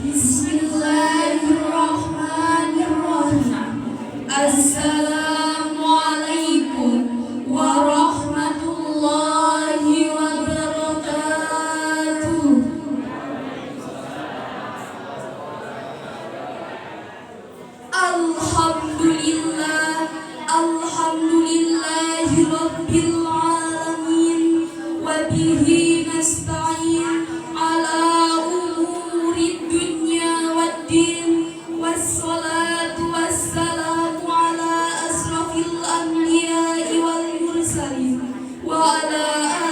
Bismillahirrahmanirrahim. Assalamualaikum warahmatullahi wabarakatuh. Alhamdulillahi rabbil alamin, wa bihi nasta'in ala umurid dunya waddin, wassalatu wassalamu ala asrafil anbiya'i wal mursalin wa ala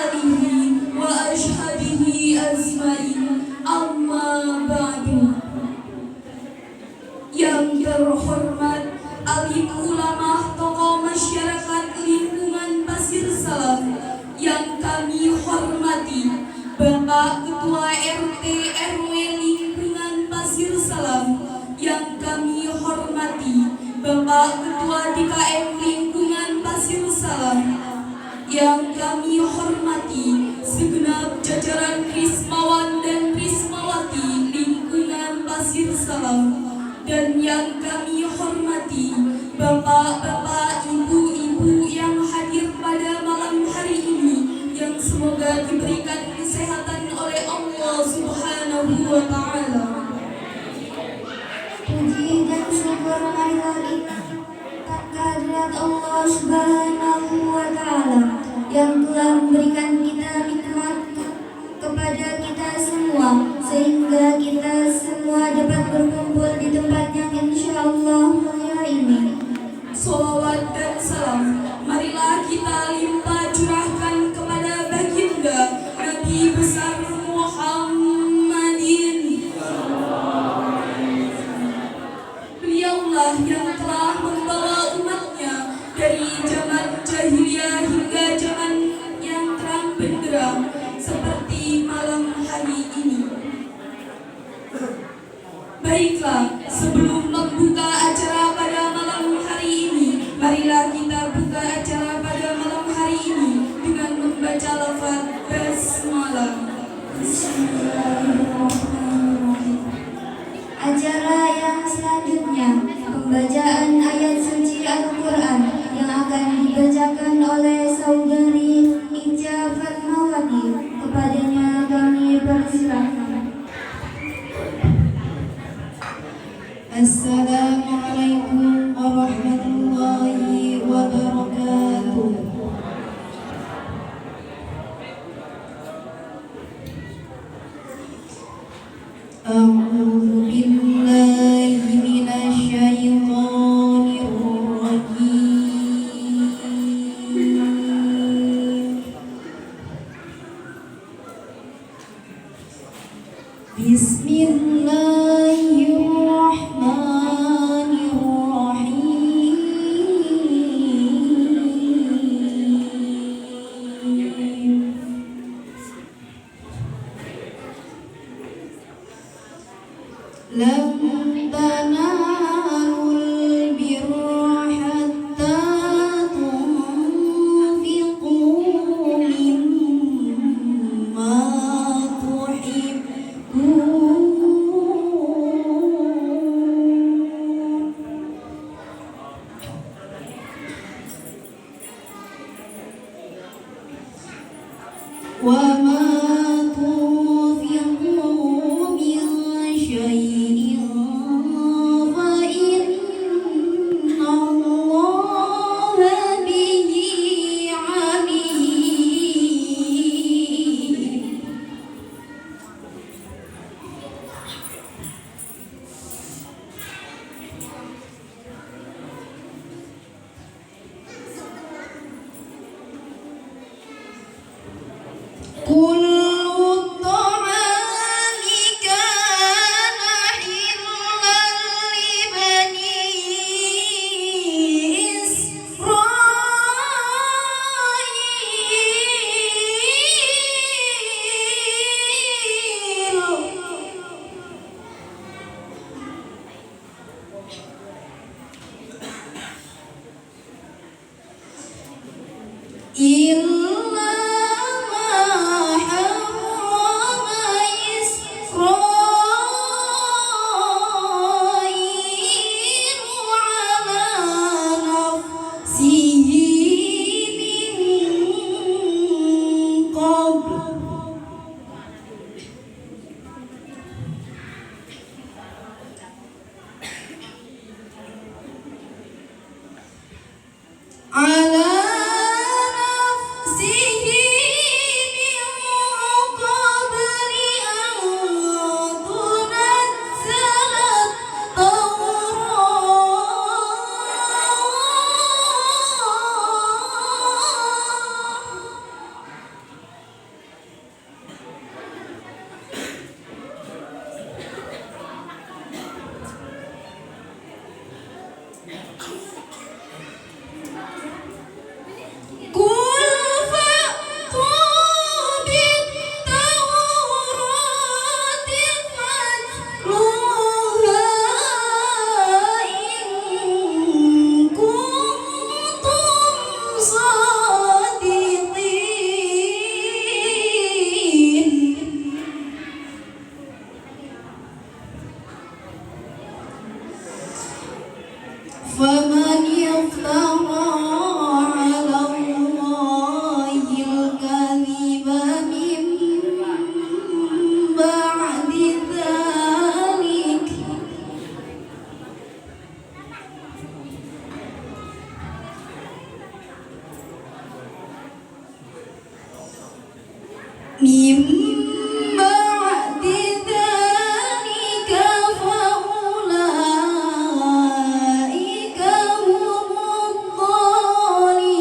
alihi wa ashabihi azmain, amma ba'du. Yang terhormat alim ulama, tokoh masyarakat lingkungan Pasir Salam yang kami hormati, Bapak Ketua RT RW lingkungan Pasir Salam yang kami hormati, Bapak Ketua DKM lingkungan Pasir Salam yang kami hormati, segenap jajaran Rismawan dan Rismawati lingkungan Pasir Salam, dan yang kami hormati bapak-bapak, ibu-ibu yang hadir pada malam hari ini, yang semoga diberikan kesehatan oleh Allah Subhanahu wa Ta'ala. Puji dan syukur marilah kehadirat Allah Subhanahu wa Ta'ala yang telah memberikan kita nikmat kepada kita semua, sehingga kita semua dapat berkumpul di tempat yang insyaallah mulia ini. Salawat dan salam marilah kita limpah curahkan kepada baginda Nabi besar Muhammadin. Beliaulah yang telah membawa umatnya dari zaman jahiliyah hingga zaman yang terang benderang seperti malam hari ini. Baiklah, sebelum membuka acara pada malam hari ini, marilah kita buka acara pada malam hari ini dengan membaca lafaz basmalah. Bismillahirrahmanirrahim. Acara yang selanjutnya, pembacaan ayat suci Al-Quran yang akan dibacakan oleh saudari Ica Fatmawati. Kepadanya kami persilahkan. Assalamualaikum warahmatullahi wabarakatuh. A'udzu billahi minasy syaithanir rajim. Bismillahirrahmanirrahim. Lan tanalul birra hatta tunfiqu mimma tuhibbun. Wa ma tunfiqu min syai'in fa inna Allaha bihi alim. Qul من بعد ذلك فأولئك هم الظالمون.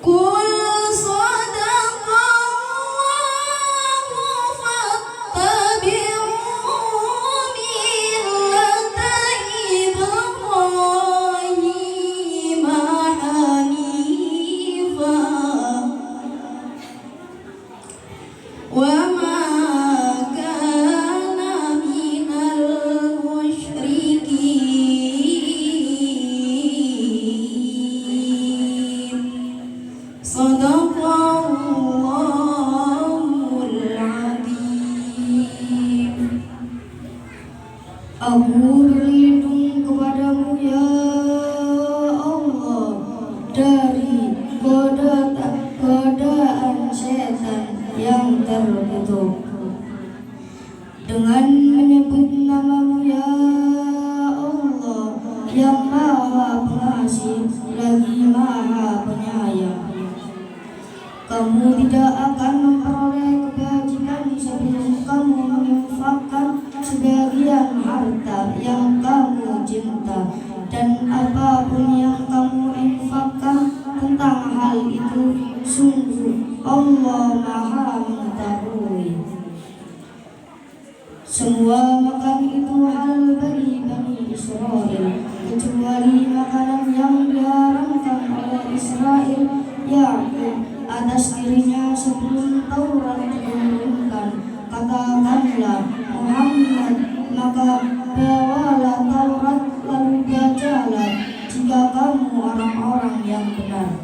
قل صدق الله فاتبعوا ملة إبراهيم حنيفا وما كان من المشركين. صدق الله العظيم. Aku berlindung kepadamu ya Allah dari godaan setan yang terkutuk, dengan menyebut namamu ya Allah yang maha pengasih lagi maha penyayang. Kamu tidak akan memperoleh kebajikan sebelum kamu menginfakkan sebagian harta yang kamu cinta, dan apapun yang kamu infakkan tentang hal itu, sungguh Allah maha mengetahui. Semua makan itu hal bagi Bani Israel, kecuali makanan yang diharamkan oleh Israel Yakub atas dirinya sebelum Taurat diturunkan. Katakanlah Muhammad, maka bawalah Taurat lalu bacalah jika kamu orang-orang yang benar.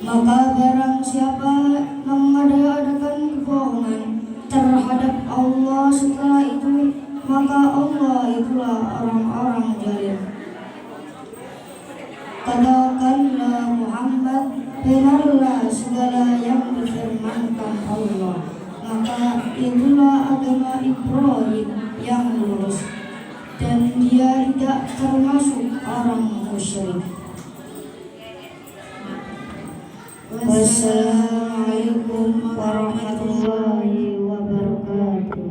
Maka barang siapa mengada-adakan kebohongan terhadap Allah setelah itu, maka Allah itulah orang-orang zalim. Katakanlah Muhammad, benarlah segala yang difirmankan Allah, maka itulah agama Ibrahim yang lurus, dan dia tidak termasuk orang musyrik. Wassalamualaikum warahmatullahi wabarakatuh.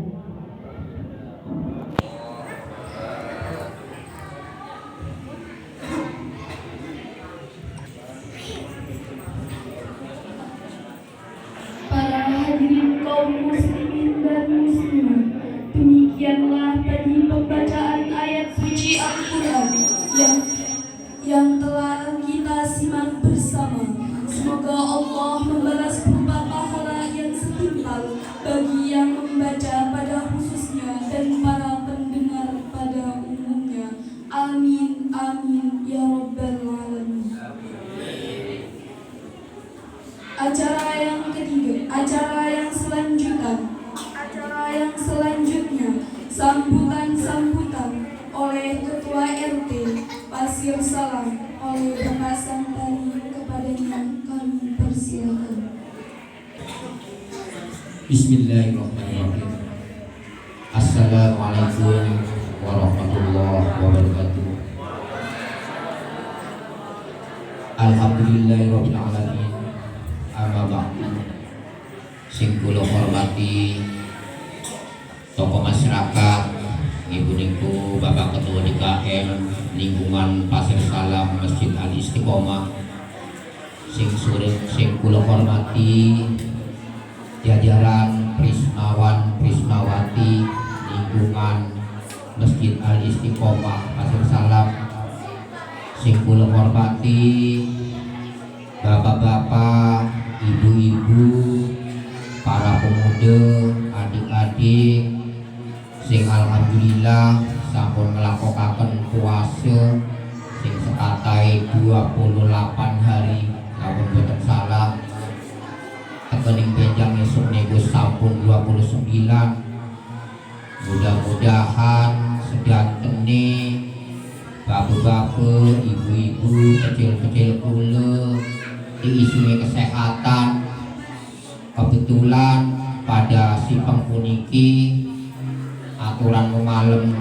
Para hadirin kaum muslimin dan muslimat, demikianlah tadi pembacaan ayat suci Al-Quran yang telah kita simak bersama. Semoga Allah membalas berupa pahala yang setimpal bagi yang membaca pada khususnya dan para pendengar pada umumnya. Amin, amin, ya Rabbal Alamin. Acara yang ketiga, acara yang selanjutnya, sambutan oleh Ketua RT Pasir Salam oleh Bapak Santari, kepadanya kami persilakan. Bismillahirrahmanirrahim. Assalamualaikum warahmatullahi wabarakatuh. Alhamdulillahirabbil alamin. Amma ba'du. Sing kula hormati tokoh masyarakat, Ibu niku Bapak Ketua DKM lingkungan Pasir Salam Masjid Al Istiqomah. Sing kula hormati jajaran Prismawan Prismawati lingkungan Masjid Al Istiqomah Pasir Salam. Sing kula hormati bapak-bapak, ibu-ibu, para pemuda, adik-adik sing alhamdulillah sampun nglakokaken puasa sing sekatai 28 hari lamun boten salah. Tekening benjang esuk niku sampun 29. Mudah-mudahan sedantene bapak-bapak, ibu-ibu, kecil-kecil kula diisui kesehatan, kebetulan pada si pengpuniki aturan malam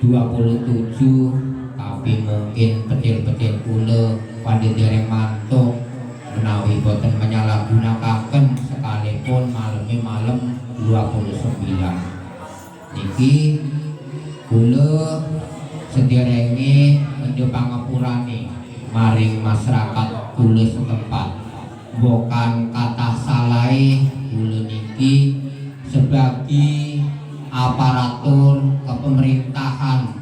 27, tapi mungkin kecil-kecil kula pada dereng mantuk menawi boten menyalahgunakaken sekalipun malamnya malam 29 niki kula sederenge ngendho pangapurane maring masyarakat kula setempat bukan kata salai kula niki sebagai aparatur kepemerintahan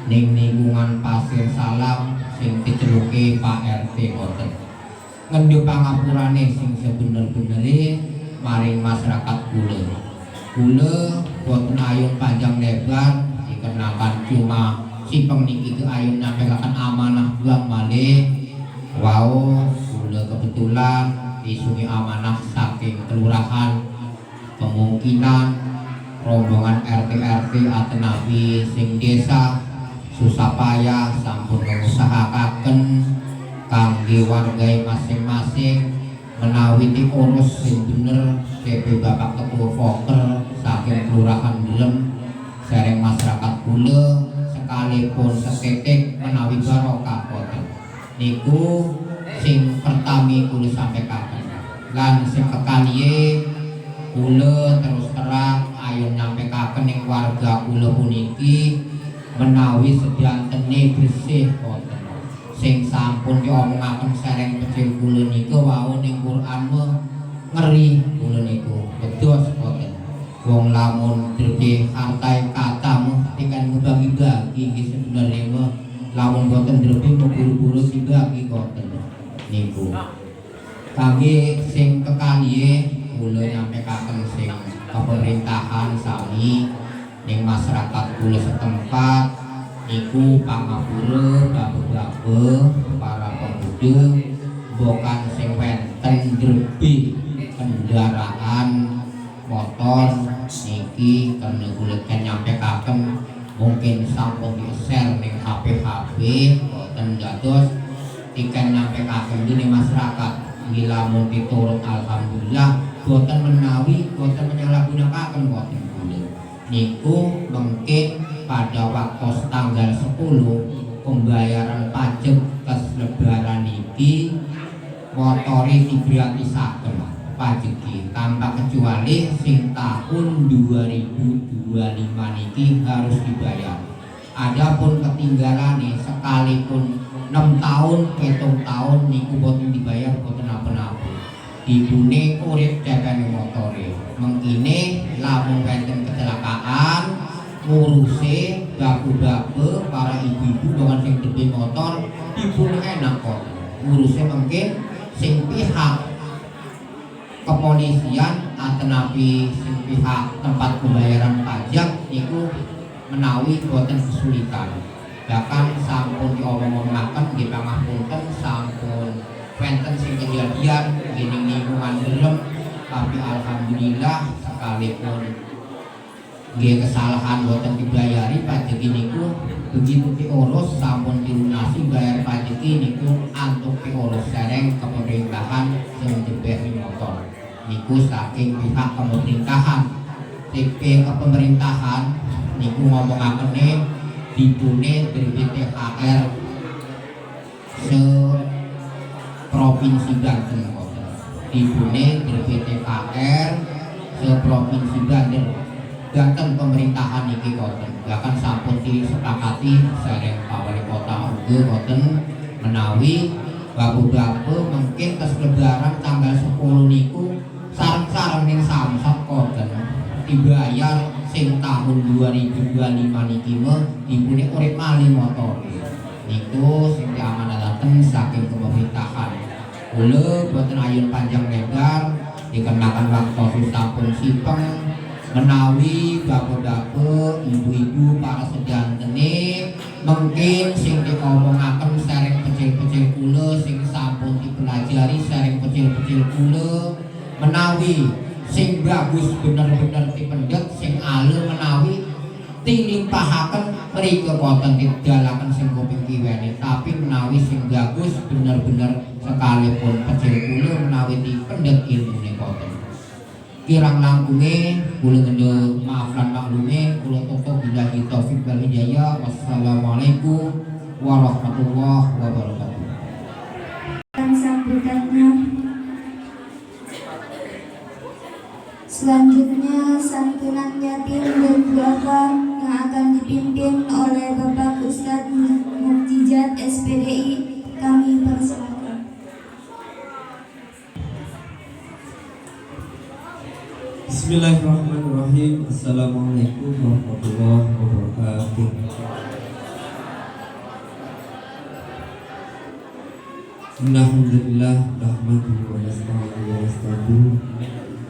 ning lingkungan Pasir Salam sing diceluke Pak RT ngoten ngendho pangapurane sing sebener-benere maring masyarakat kula boten ayun panjang lebar dikarenakan cuma si niki ayun nyampekaken amanah buang malih wau kula kebetulan disungi amanah saking kelurahan kemungkinan rombongan RT atenapi sing desa susah payah sampun mengusahakan kangge warga masing-masing menawi diurus sing bener CP Bapak Ketua Foker saking kelurahan Belem sareng masyarakat kula sekalipun seketik menawi barokah boten niku sing pertami kula sampaikan lan sing kekaliye kula terus terang ayo nyampekaken ing warga kula puniki menawi sedantene bersih boten sing sampun diomongaken sareng kecil kula niku wau ning Quran ngeri kula niku bedos boten wong lamun dhewe hartae katamu tekan ngebagi-bagi iki sebenarnya lamun boten dhewe buru-buru dibagi boten niku kangge sing kekaliye kula nyampekaken sing pemerintahan sami ning masyarakat kula setempat niku pangapura babe-babe para pemuda bukan sing wenten drebe kendaraan motor niki karena kula nyampekaken mungkin sampun di-share ning HP boten dados tiken nyampekaken di masyarakat bila mun diturut alhamdulillah boten menawi boten menyalahgunakaken boten kula niku mungkin pada waktu tanggal 10 pembayaran pajak kes lebaran niki motore digratisaken pajak tanpa kecuali sing tahun 2025 niki harus dibayar adapun ketinggalan sekalipun 6 tahun 7 tahun niku boten dibayar boten apa-apa ibune urip jagane motore mengkini lamun wonten kecelakaan nguruse babu-babu para ibu-ibu dengan sing duwe motor ibune enak kok nguruse mungkin sing pihak kepolisian atenapi sing pihak tempat pembayaran pajak niku menawi boten kesulitan bahkan sampun diomong-omongaken nggih pangapunten sampun wonten sing kejadian gini lingkungan Belem tapi alhamdulillah sekalipun nggih kesalahan boten dibayari pajak niku begitu diurus sampun dilunasi bayar pajak niku antuk diurus sareng kepemerintahan sing diberi motor niku saking pihak pemerintahan TP kepemerintahan niku ngomongaken dipune BPTHR se provinsi Banten dipune BPTHR se provinsi Banten pemerintahan niki koten bahkan sampun disepakati sareng Pak Wali Kota uga koten menawi babu-babu mungkin kes lebaran tanggal 10 niku sareng-sareng ning samsat koten dibayar sing tahun 2025 niki dipune urip malih motor niku sing diamanataken saking pemerintahan kula boten ayun panjang lebar dikenakan waktu sampun sipeng menawi bapak-bapak ibu-ibu para sedantene mungkin sing diomongaken sareng kecil-kecil kula sing sampun dipelajari sareng kecil-kecil kula menawi sing bagus bener-bener dipendhet sing alur menawi tinimpahaken mriki boten didalaken sing kuping kiwene tapi menawi sing bagus bener-bener sekalipun kecil kula menawi dipendhet ilmune boten kirang langkunge kula ngendho maaf lan maklume kula toko billahi taufik wal hidayah. Wassalamualaikum warahmatullahi wabarakatuh. Dan sambutannya selanjutnya santunan yatim dan duafa yang akan dipimpin oleh Bapak Ustadz Muktijat SPDI. Kami persilakan. Bismillahirrahmanirrahim. Assalamualaikum warahmatullahi wabarakatuh. Alhamdulillah nahmaduhu wa nasta'inuhu wa nastaghfiruh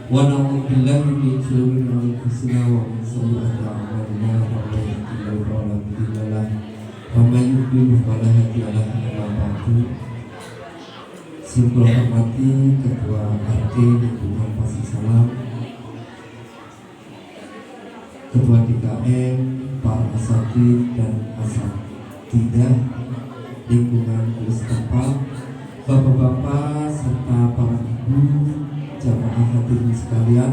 wa na'udzu billahi min shururi anfusina wa min sayyiati a'malina man yahdihillahu fala mudilla lahu wa man yudlil fala hadiya lahu. Amma ba'du. Yang kula hormati Ketua RT Lingkungan Pasir Salam, Ketua DKM, para asatidz dan asatidzah lingkungan setempat, bapak-bapak serta para ibu, jamaah hadirin sekalian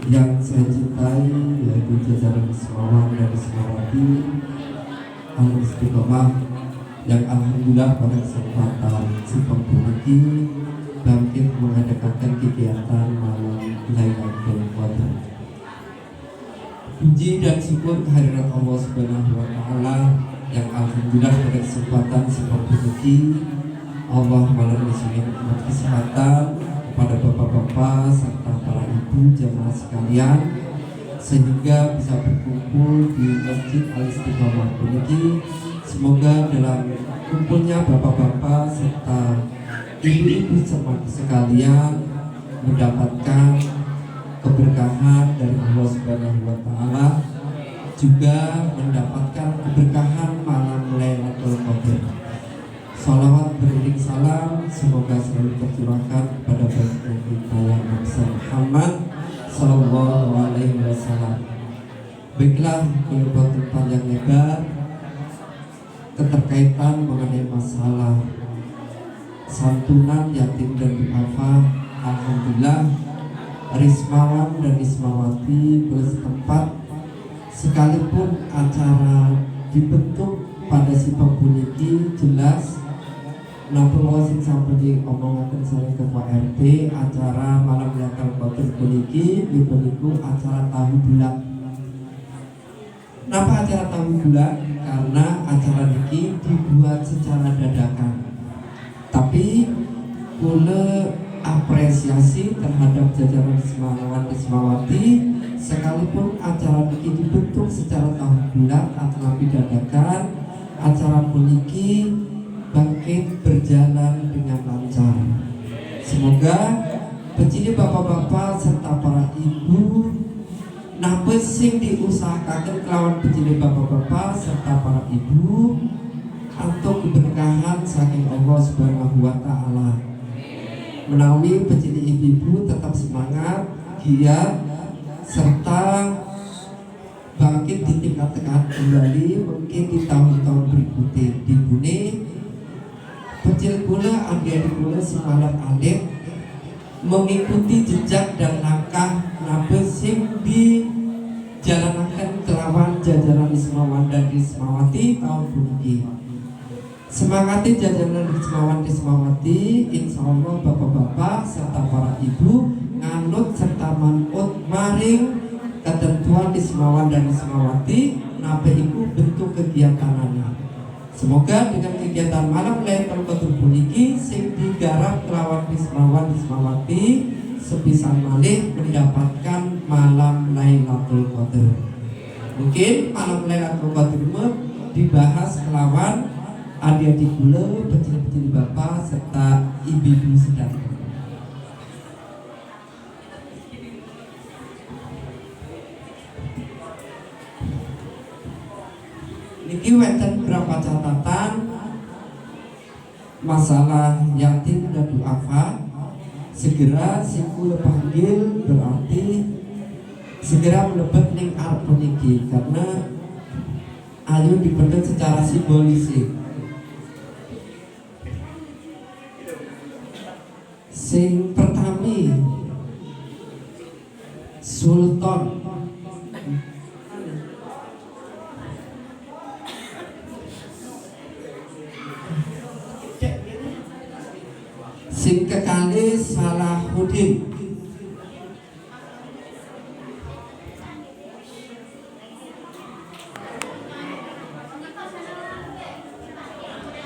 yang saya cintai, yaitu jajaran Ismawan dan Ismawati Al-Istiqomah, yang alhamdulillah pada kesempatan seperti ini bangkit mengadakan kegiatan malam Lailatul Qadar. Puji dan syukur kehadirat Allah Subhanahu wa Ta'ala yang alhamdulillah pada kesempatan seperti ini Allah malam di sini memberi kesempatan kepada bapak-bapak serta para ibu jamaah sekalian sehingga bisa berkumpul di Masjid Al-Istiqomah ini. Semoga dalam kumpulnya bapak-bapak serta ibu-ibu jemaah sekalian mendapatkan keberkahan dari Allah Subhanahu wa Ta'ala, juga mendapatkan keberkahan malam Lailatul Qadar. Salawat beriring salam semoga selalu tercurahkan kepada baginda kita yang Nabi Muhammad sallallahu alaihi wasallam. Baiklah, berbuat panjang lebar keterkaitan mengenai masalah santunan yatim dan duafa. Alhamdulillah Rismawan dan Rismawati bersetempat sekalipun acara dibentuk pada si pembunyi jelas nampun wasit sampai diomongakan saya Ketua RT acara malam Lailatul Qadar puniki dibeniku acara tahu bulat. Kenapa acara tahu bulat? Karena acara niki dibuat secara dadakan. Tapi kula apresiasi terhadap jajaran Ismawan Ismawati sekalipun acara niki dibentuk secara tahu bulat atau dadakan, acara puniki bangkit berjalan dengan lancar. Semoga pecini bapak-bapak serta para ibu napa sing diusahakan kelawan pecini bapak-bapak serta para ibu atau keberkahan saking Allah Subhanahu wa Ta'ala. Menawi pecini ibu-ibu tetap semangat, giat serta bangkit ditingkatkan kembali mungkin di tahun-tahun berikutnya. Dibune kecil kula adik-adik kula semangat alit mengikuti jejak dan langkah napa sing dijalankan kelawan jajaran Ismawan dan Ismawati tahun puniki. Semangati jajaran Ismawan Ismawati insyaallah bapak-bapak serta para ibu nganut serta manut maring ketentuan Ismawan dan Ismawati napa iku bentuk kegiatanannya. Semoga dengan kegiatan malam Lailatul Qadar puniki sing digarap kelawan Ismawan Ismawati sepisan malih mendapatkan malam Lailatul Qadar. Mungkin malam Lailatul Qadar dibahas kelawan adik-adik kula, pecil-pecil bapak serta ibu-ibu sedang. Niki wonten beberapa catatan masalah yatim dan duafa. Segera siku panggil berarti segera mlebet ning arep niki karena ayo dipendhet secara simbolis. Sing pertami Sultan. Sing kekali Salahuddin.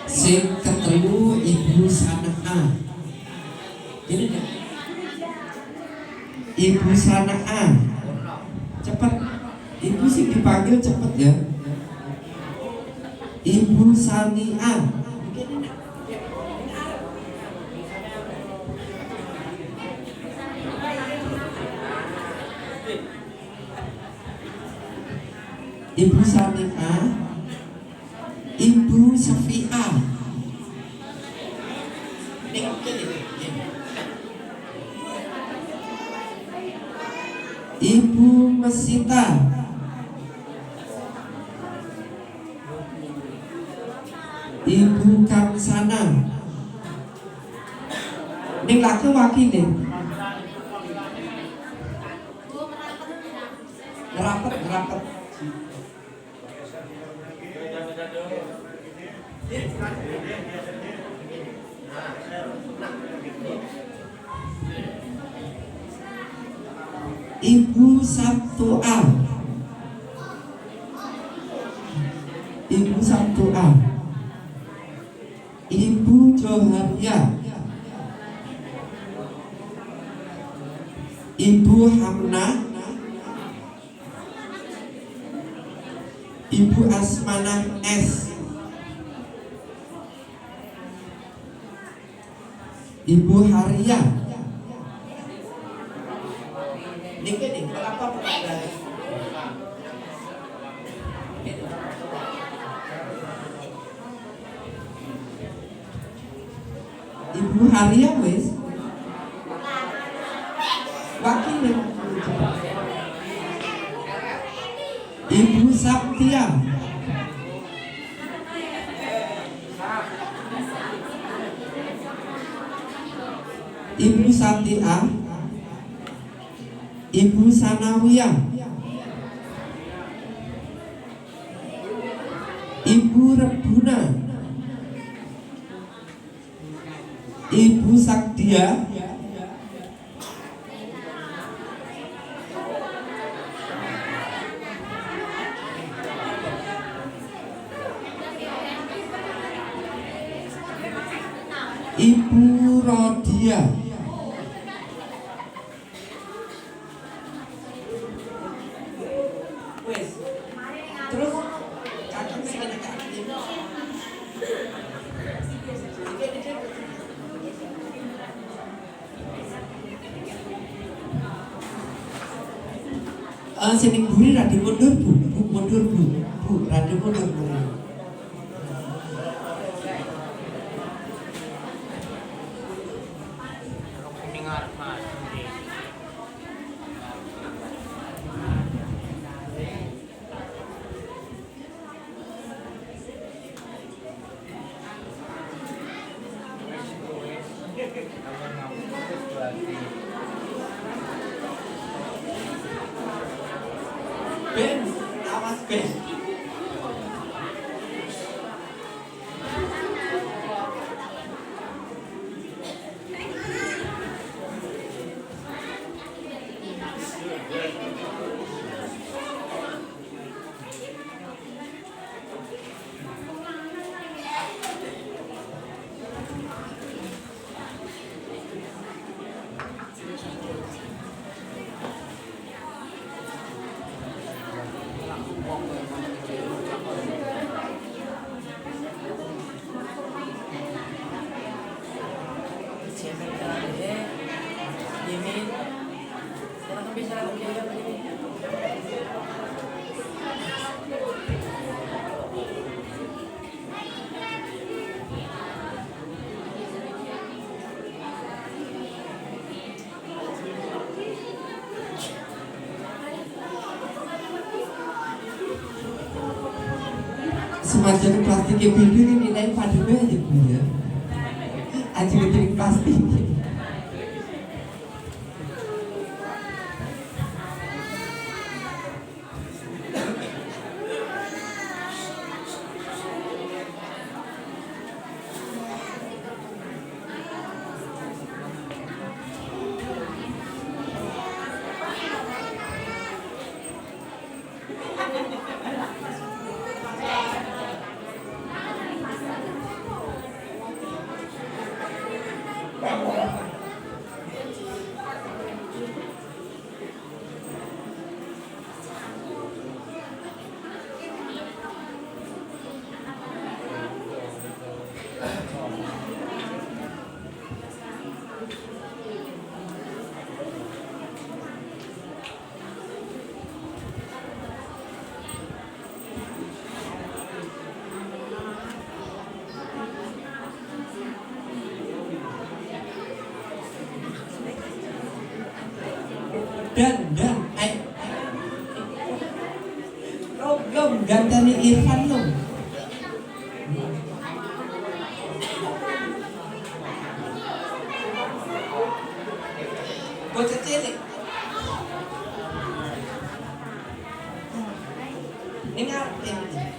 Sing ketelu Ibu Sanaa. Ini kan? Ibu Sanaa. Cepat. Ibu sing dipanggil cepat ya. Ibu Sania. Ibu Sania, Ibu Safia, Ibu Mesita, Ibu Kamsana. Ning laki wakile. Rapet. Ibu Sabtua, Ibu Sabtua, Ibu Joharia, Ibu Hamna, Ibu Asmanah S, Ibu Haria. Nih, berapa pertanyaan? Ibu Haria wes. Wakil. Ibu Sabtia. Ibu Sabtia. Ibu Sanawiyah, Ibu Rebuna, Ibu Sakdia, Ibu Rodia. Sini buri rada mundur bu, rada mundur bu. Ben, awas Ben. Semacam plastik biru ini nilai padunya aja bu ya. Aja ketirik plastik. Dan belum gantani Irfan belum. Bocah cilik. Ingat ini.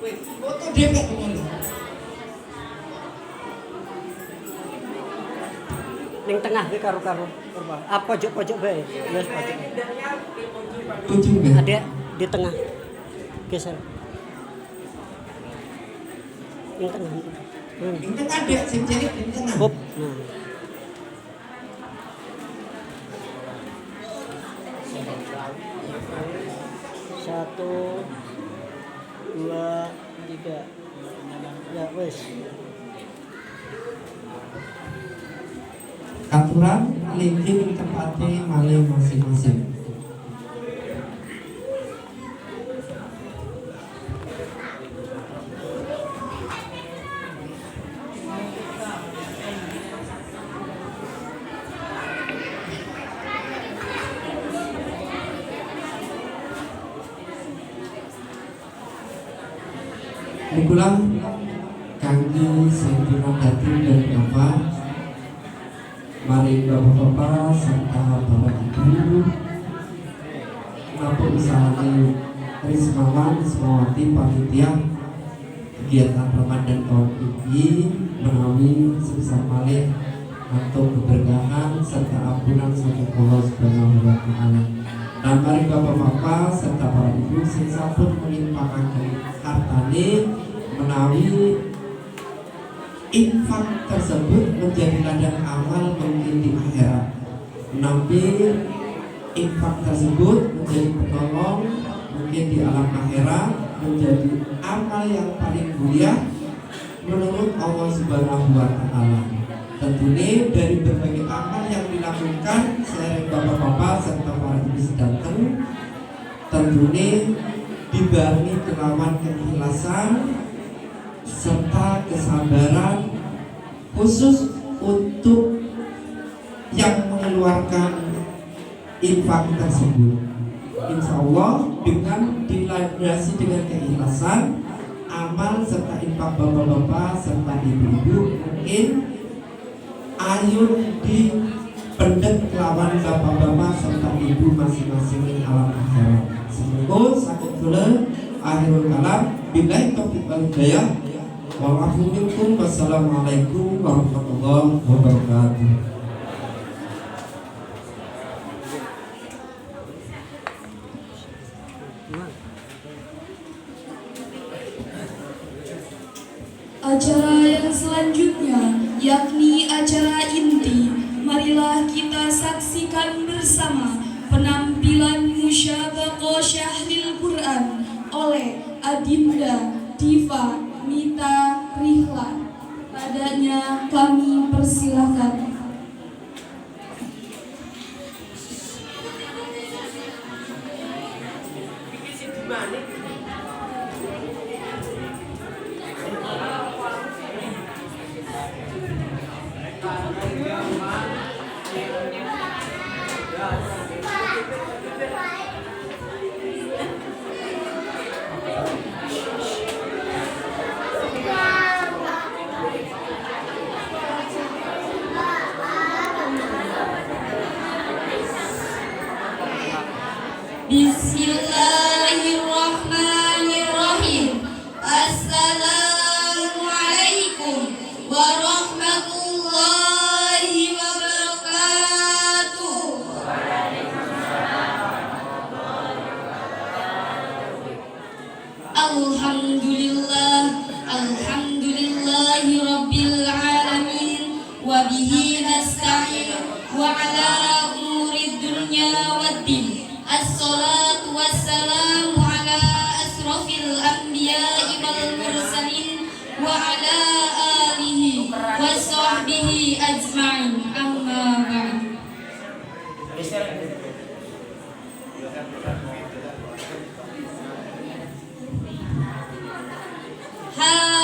Wih, foto depek ngono. Ning tengah ki karo-karo apa? Pojok-pojok bae. Wis pojok. Ujung ya. Ada di tengah. Geser. Ning tengah. Ini tengah dek sing cilik di tengah. Hop. Nah. Satu, dua, tiga. Ya wes. Aturan linking tempatnya malih masing-masing. Dikulang kangge sempurna hati dan bapak, mari bapak-bapak serta bapak ibu, napa usahane Rismawan Rismawati panitia kegiatan Ramadan tahun ini menawi sebesar malih untuk keberkahan serta ampunan saking Allah Subhanahu wa taala. Dan mari bapak-bapak serta para ibu sing sampun melimpahkan hartane menawi infak tersebut menjadi ladang amal mungkin di akhirat. Menawi infak tersebut menjadi penolong mungkin di alam akhirat, menjadi amal yang paling mulia menurut Allah Subhanahu wa taala. Tentunya dari berbagai amal yang dilakukan sering bapak-bapak serta para ibu sedanten, tentunya dibarengi kelawan keikhlasan serta kesabaran khusus untuk yang mengeluarkan infak tersebut. Insya Allah dengan dilandasi dengan keikhlasan, amal serta infak bapak-bapak serta ibu-ibu mungkin ayo dipendek kelawan bapak-bapak serta ibu masing-masing di alam akhirat. Semoga sakit gula akhirul kalam billahi taufiq wal hidayah. Wa'afu minkum. Wassalamualaikum warahmatullahi wabarakatuh. Acara yang selanjutnya yakni acara inti. Marilah kita saksikan bersama penampilan musyabaqah Syahril Quran oleh Adinda Diva Mita Rihlan. Padanya kami persilahkan. Bismillahirrahmanirrahim. Assalamualaikum warahmatullahi wabarakatuh. Alhamdulillahi rabbil alamin. Wabihi nasta'in wa ala umuri dunya waddin. Assalatu wassalamu ala asrafil anbiya'i wal mursalin wa ala alihi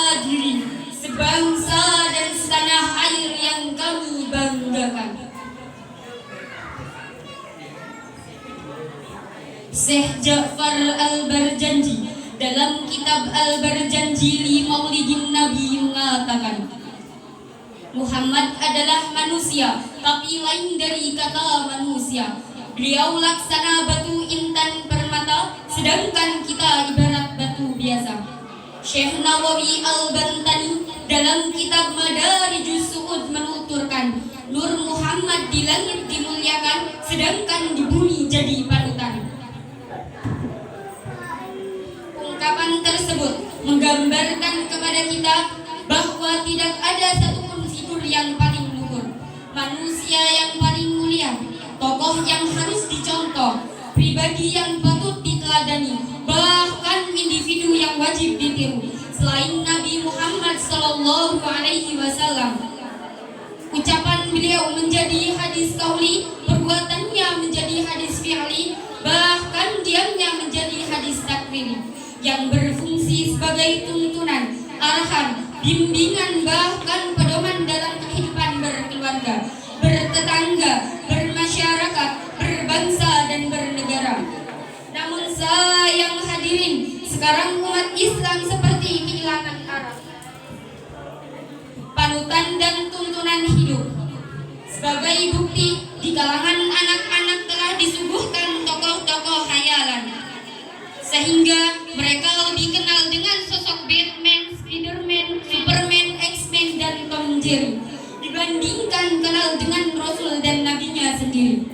hadirin, sebangsa dan setanah air yang kami banggakan. Syekh Ja'far Al-Barjanji dalam kitab Al-Barjanji li Maulidin Nabi mengatakan, Muhammad adalah manusia, tapi lain dari kata manusia. Beliau laksana batu intan permata, sedangkan kita ibarat batu biasa. Syekh Nawawi Al-Bantani dalam kitab Madarijus Su'ud menuturkan, Nur Muhammad di langit dimuliakan, sedangkan di bumi jadi panutan. Ungkapan tersebut menggambarkan kepada kita bahwa tidak ada satupun figur yang paling luhur, manusia yang paling mulia, tokoh yang harus dicontoh, pribadi yang patut diteladani, bahkan individu yang wajib ditiru selain Nabi Muhammad SAW. Ucapan beliau menjadi hadis qauli, perbuatannya menjadi hadis fi'li, bahkan diamnya menjadi hadis takriri, yang berfungsi sebagai tuntunan, arahan, bimbingan, bahkan pedoman dalam kehidupan berkeluarga, bertetangga, bermasyarakat, berbangsa dan bernegara. Namun sayang hadirin, sekarang umat Islam seperti kehilangan arah, panutan dan tuntunan hidup. Sebagai bukti, di kalangan anak-anak telah disuguhkan tokoh-tokoh hayalan, sehingga mereka lebih kenal dengan sosok Batman, Spiderman, Superman, X-Men, dan Tom Jerry dibandingkan kenal dengan Rasul dan nabinya sendiri.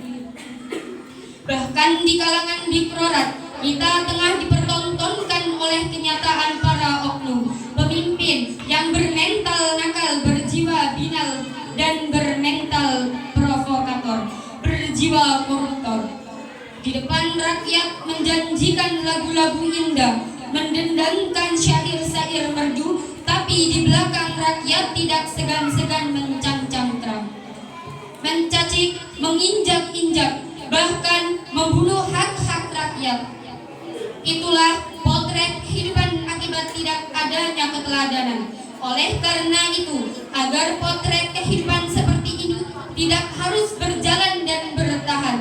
Bahkan di kalangan dikrorat, kita tengah dipertontonkan oleh kenyataan para oknum pemimpin yang bermental nakal, berjiwa binal, dan bermental provokator, berjiwa koruptor. Di depan rakyat menjanjikan lagu-lagu indah, mendendangkan syair-syair merdu, tapi di belakang rakyat tidak segan-segan mencang-cangkram, mencacik, menginjak-injak, bahkan membunuh hak-hak rakyat. Itulah potret kehidupan akibat tidak adanya keteladanan. Oleh karena itu, agar potret kehidupan seperti ini tidak harus berjalan dan bertahan,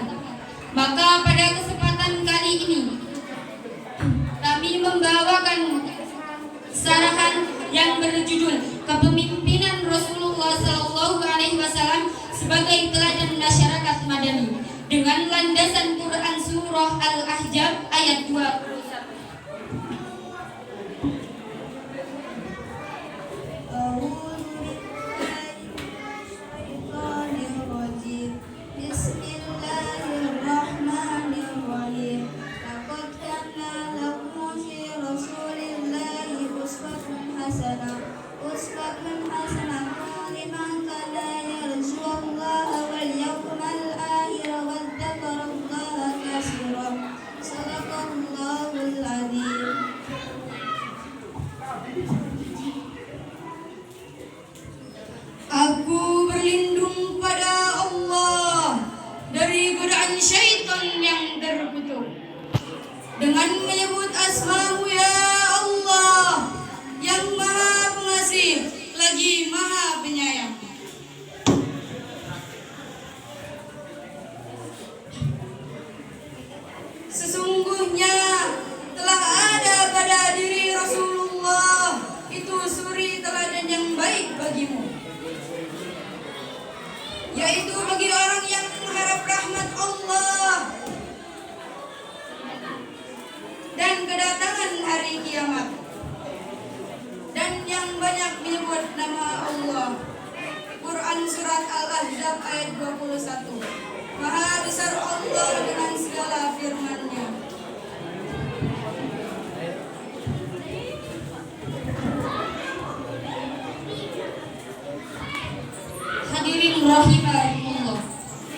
maka pada kesempatan kali ini kami membawakan sarahan yang berjudul Kepemimpinan Rasulullah SAW sebagai teladan masyarakat madani, dengan landasan Quran Surah Al-Ahzab ayat 21. Aku berlindung pada Allah dari godaan syaitan yang terkutuk, dengan menyebut asma-Mu ya Allah, yang maha pengasih lagi maha penyayang. Sesungguhnya telah ada pada diri Rasulullah itu suri teladan yang baik bagimu, yaitu bagi orang yang mengharap rahmat Allah dan kedatangan hari kiamat, dan yang banyak menyebut nama Allah. Quran Surat Al-Ahzab ayat 21. Maha besar Allah dengan segala firman-Nya. Hadirin rahimakumullah,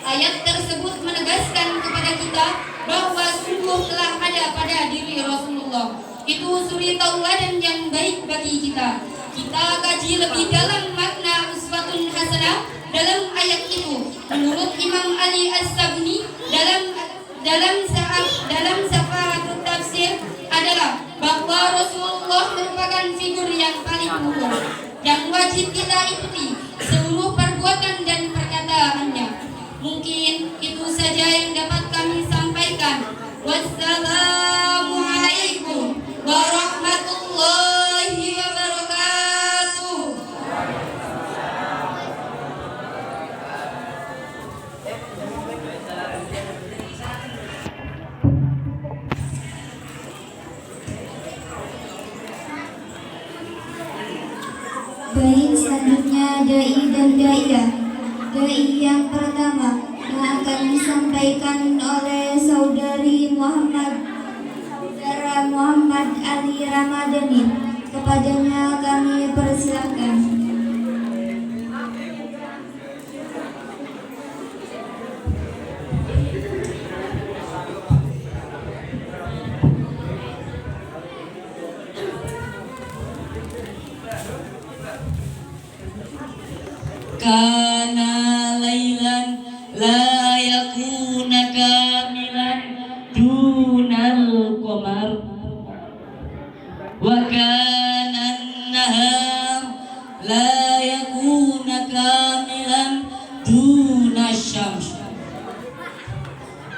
ayat tersebut menegaskan kepada kita bahwa sungguh telah ada pada diri Rasulullah itu suri tauladan yang baik bagi kita. Kita kaji lebih dalam makna uswatun hasanah dalam ayat itu. Menurut Imam Ali As-Sabuni dalam Safahatut Tafsir adalah bahwa Rasulullah merupakan figur umur yang paling luhur, yang wajib kita ikuti seluruh perbuatan dan perkataannya. Mungkin itu saja yang dapat kami sampaikan. Wassalamualaikum warahmatullahi wabarakatuh. Baik, selanjutnya dai dan daiyah. Dai yang pertama yang akan disampaikan oleh saudara Muhammad Ali Ramadhani. Kepadanya kami persilahkan. Kana lailan la yakuna kamilan dunal qamar wa kana an-nahar la yakuna kamilan dunas syams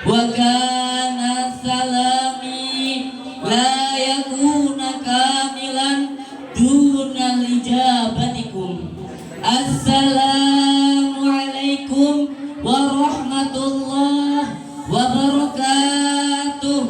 wa kana salami la yakuna kamilan dunal ijabatikum. Assalamualaikum warahmatullahi wabarakatuh.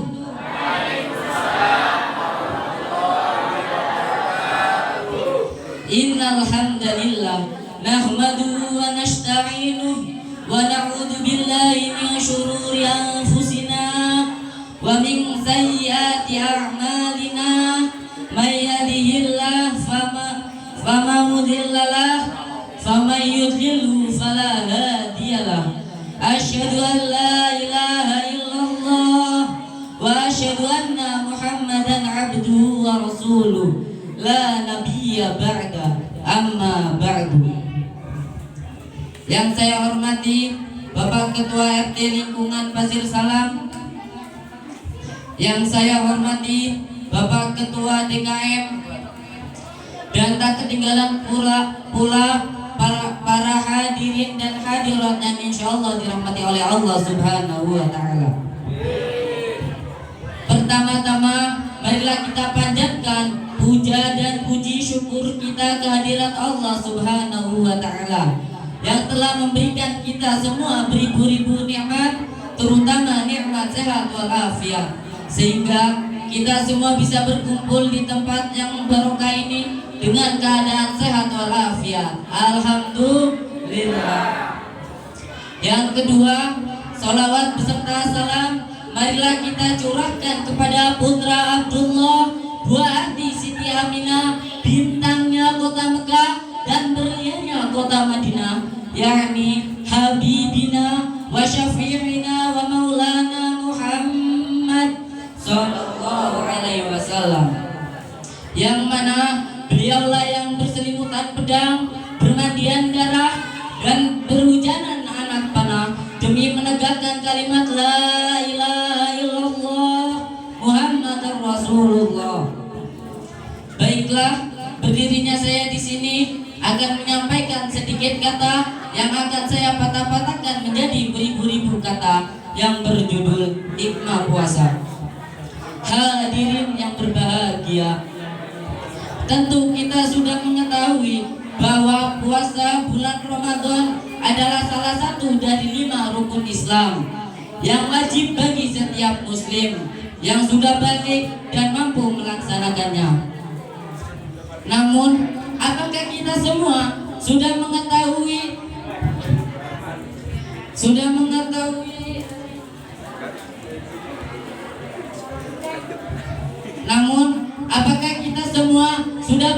Innal hamdalillah nahmaduhu wa nasta'inuhu wa na'udzu billahi min shururi anfusina wa min sayyiati a'malina. May yahdihillahu fama mudhillalah faman yudlilhu fala hadiyalah. Asyhadu an la ilaha illallah wa asyhadu anna Muhammadan abduhu wa rasuluh la nabiyya ba'da amma ba'du. Yang saya hormati Bapak Ketua RT Lingkungan Pasir Salam, yang saya hormati Bapak Ketua DKM, dan tak ketinggalan pula para hadirin dan hadirat yang insyaallah dirahmati oleh Allah Subhanahu wa Ta'ala. Pertama-tama marilah kita panjatkan puja dan puji syukur kita kehadirat Allah Subhanahu wa Ta'ala yang telah memberikan kita semua beribu-ribu nikmat, terutama nikmat sehat walafiat, sehingga kita semua bisa berkumpul di tempat yang barokah ini dengan keadaan sehat walafiat. Alhamdulillah. Yang kedua, salawat beserta salam marilah kita curahkan kepada putra Abdullah, buah hati Siti Aminah, bintangnya kota Mekah dan berliannya kota Madinah, yakni Habibina wa Syafi'ina wa Maulana Muhammad sallallahu alaihi wasallam, yang mana beliaulah yang berselimutan pedang, bermandian darah, dan berhujanan anak panah demi menegakkan kalimat la ilaha illallah Muhammadar Rasulullah. Baiklah, berdirinya saya di sini akan menyampaikan sedikit kata yang akan saya patah-patahkan menjadi beribu-ribu kata yang berjudul hikmah puasa. Hadirin yang berbahagia, tentu kita sudah mengetahui bahwa puasa bulan Ramadan adalah salah satu dari 5 rukun Islam yang wajib bagi setiap muslim yang sudah balik dan mampu melaksanakannya. Namun, apakah kita semua sudah mengetahui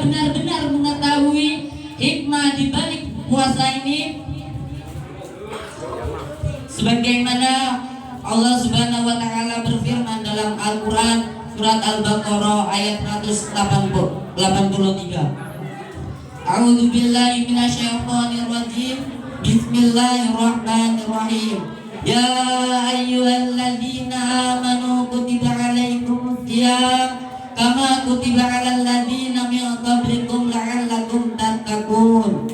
benar-benar mengetahui hikmah di balik puasa ini? Sebagaimana Allah Subhanahu wa Ta'ala berfirman dalam Al-Quran surat Al-Baqarah ayat 183. A'udzu billahi minasyaitonir rajim. Bismillahirrahmanirrahim. Ya ayyuhalladzina amanu kutiba alaikumus shiyam kama kutiba 'alal ladzina min qablikum la'allakum tattaqun.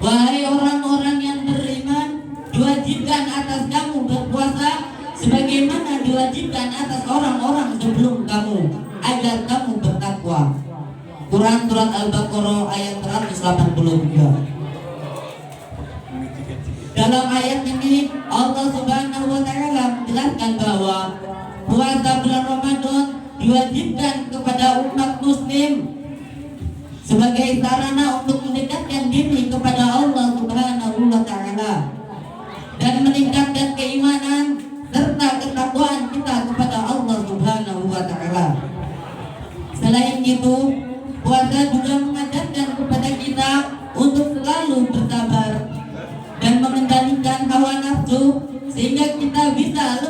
Wahai orang-orang yang beriman, diwajibkan atas kamu berpuasa sebagaimana diwajibkan atas orang-orang sebelum kamu agar kamu bertakwa. Quran surat Al-Baqarah ayat 183. Dalam ayat ini Allah Subhanahu wa taala menjelaskan bahwa puasa bulan Ramadan diwajibkan kepada umat muslim sebagai sarana untuk mendekatkan diri kepada Allah Subhanahu wa taala dan meningkatkan keimanan serta ketakwaan kita kepada Allah Subhanahu wa taala. Selain itu, puasa juga mengajarkan kepada kita untuk selalu bersabar dan mengendalikan hawa nafsu sehingga kita bisa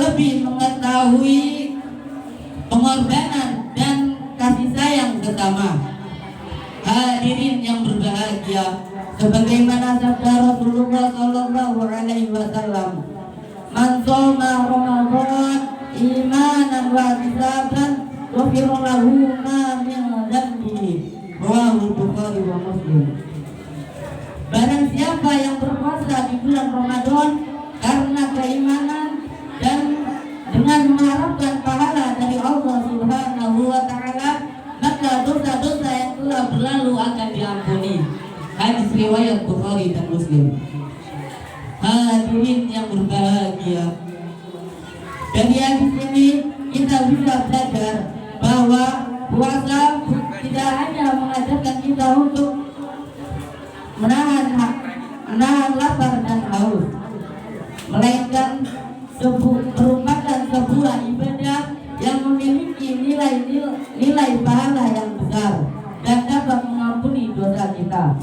lebih mengetahui pengorbanan dan kasih sayang bersama. Hadirin yang berbahagia, sebagaimana sabda Rasulullah sallallahu alaihi wasallam, "Man shoma Ramadan imanan wa ihtisaban ghufira lahu ma min dhanbihi." Rawahu Bukhari wa Muslim. Barang siapa yang berpuasa di bulan Ramadan karena keimanan dan dengan mengharapkan pahala dari Allah Subhanahu wa taala, maka dosa-dosa yang telah berlalu akan diampuni. Hadis riwayat Bukhari dan Muslim. Hadirin yang berbahagia, dari hadis ini kita bisa belajar bahwa puasa tidak hanya mengajarkan kita untuk menahan lapar dan haus, melainkan merupakan sebuah ibadah yang memiliki nilai pahala yang besar dan dapat mengampuni dosa kita.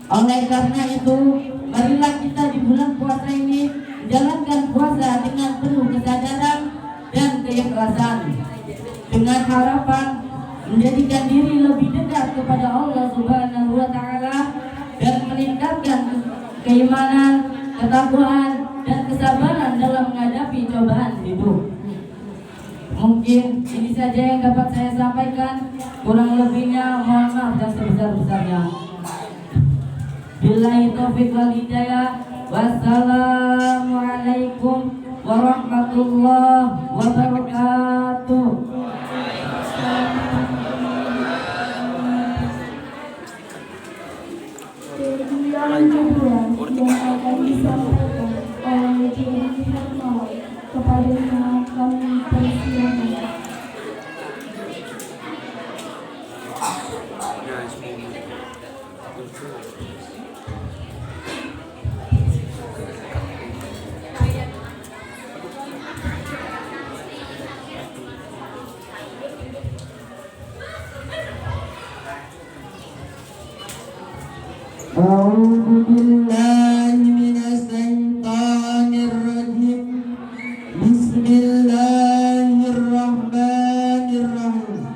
Oleh karena itu, marilah kita di bulan puasa ini menjalankan puasa dengan penuh kesadaran dan keikhlasan, dengan harapan menjadikan diri lebih dekat kepada Allah Subhanahu wa taala dan meningkatkan keimanan, ketakwaan dan kesabaran dalam menghadapi cobaan hidup. Mungkin ini saja yang dapat saya sampaikan, kurang lebihnya mohon maaf yang sebesar-besarnya. Billahi taufiq wal hidayah. Wassalamualaikum warahmatullahi wabarakatuh. Yang kedua yang akan disampaikan oleh Diri Hermawan kepadanya kami persilakan. A'udzu billahi minas syaitonir rajim. Bismillahirrahmanirrahim.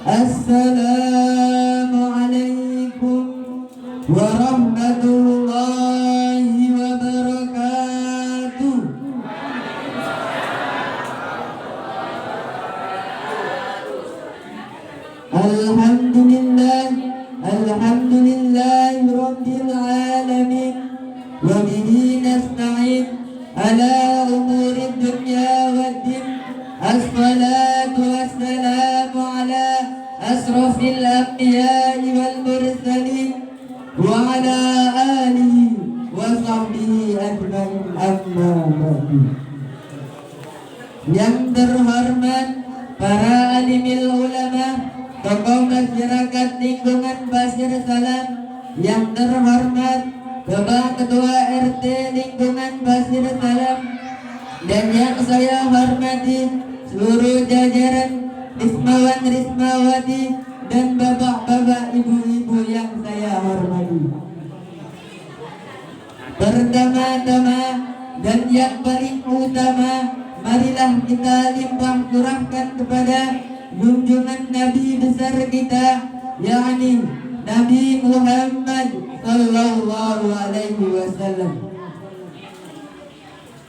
Assalamualaikum warahmatullahi wabarakatuh. Alhamdulillah rabbil alamin wa bihi nasta'in ala umurid dunya waddin. Assalatu wassalamu ala asrafil anbiya'i wal mursalin wa ala alihi wa sahbihi ajma'in, amma ba'du. Yang terhormat para alimil ulama, tokoh masyarakat lingkungan Pasir Salam, yang terhormat Bapak Ketua RT lingkungan Pasir Salam, dan yang saya hormati seluruh jajaran Rismawan Rismawati dan bapak-bapak ibu-ibu yang saya hormati. Pertama-tama dan yang paling utama, marilah kita limpah curahkan kepada junjungan Nabi besar kita, yakni Nabi Muhammad Sallallahu alaihi wasallam.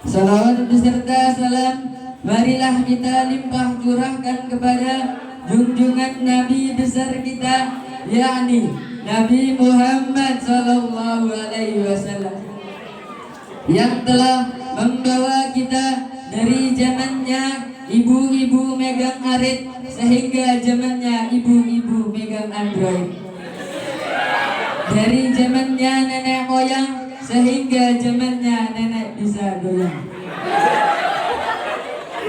Salawat beserta salam marilah kita limpah curahkan kepada junjungan Nabi besar kita, yakni Nabi Muhammad sallallahu alaihi wasallam, yang telah membawa kita dari zamannya ibu-ibu megang arit sehingga zamannya ibu-ibu megang Android, dari zamannya nenek moyang sehingga zamannya nenek bisa goyang,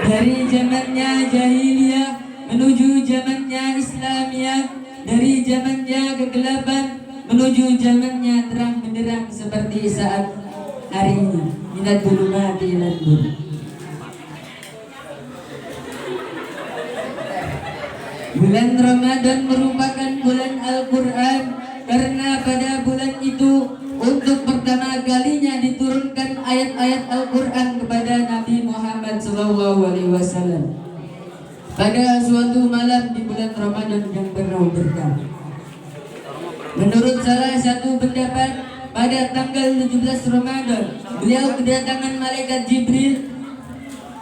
dari zamannya jahiliyah menuju zamannya Islamiyah, dari zamannya kegelapan menuju zamannya terang benderang seperti saat hari ini. Minat zulumati ilal nur. Bulan Ramadan merupakan bulan Al-Quran, karena pada bulan itu untuk pertama kalinya diturunkan ayat-ayat Al-Quran kepada Nabi Muhammad SAW pada suatu malam di bulan Ramadan yang penuh berkah. Menurut salah satu pendapat, pada tanggal 17 Ramadan beliau kedatangan malaikat Jibril.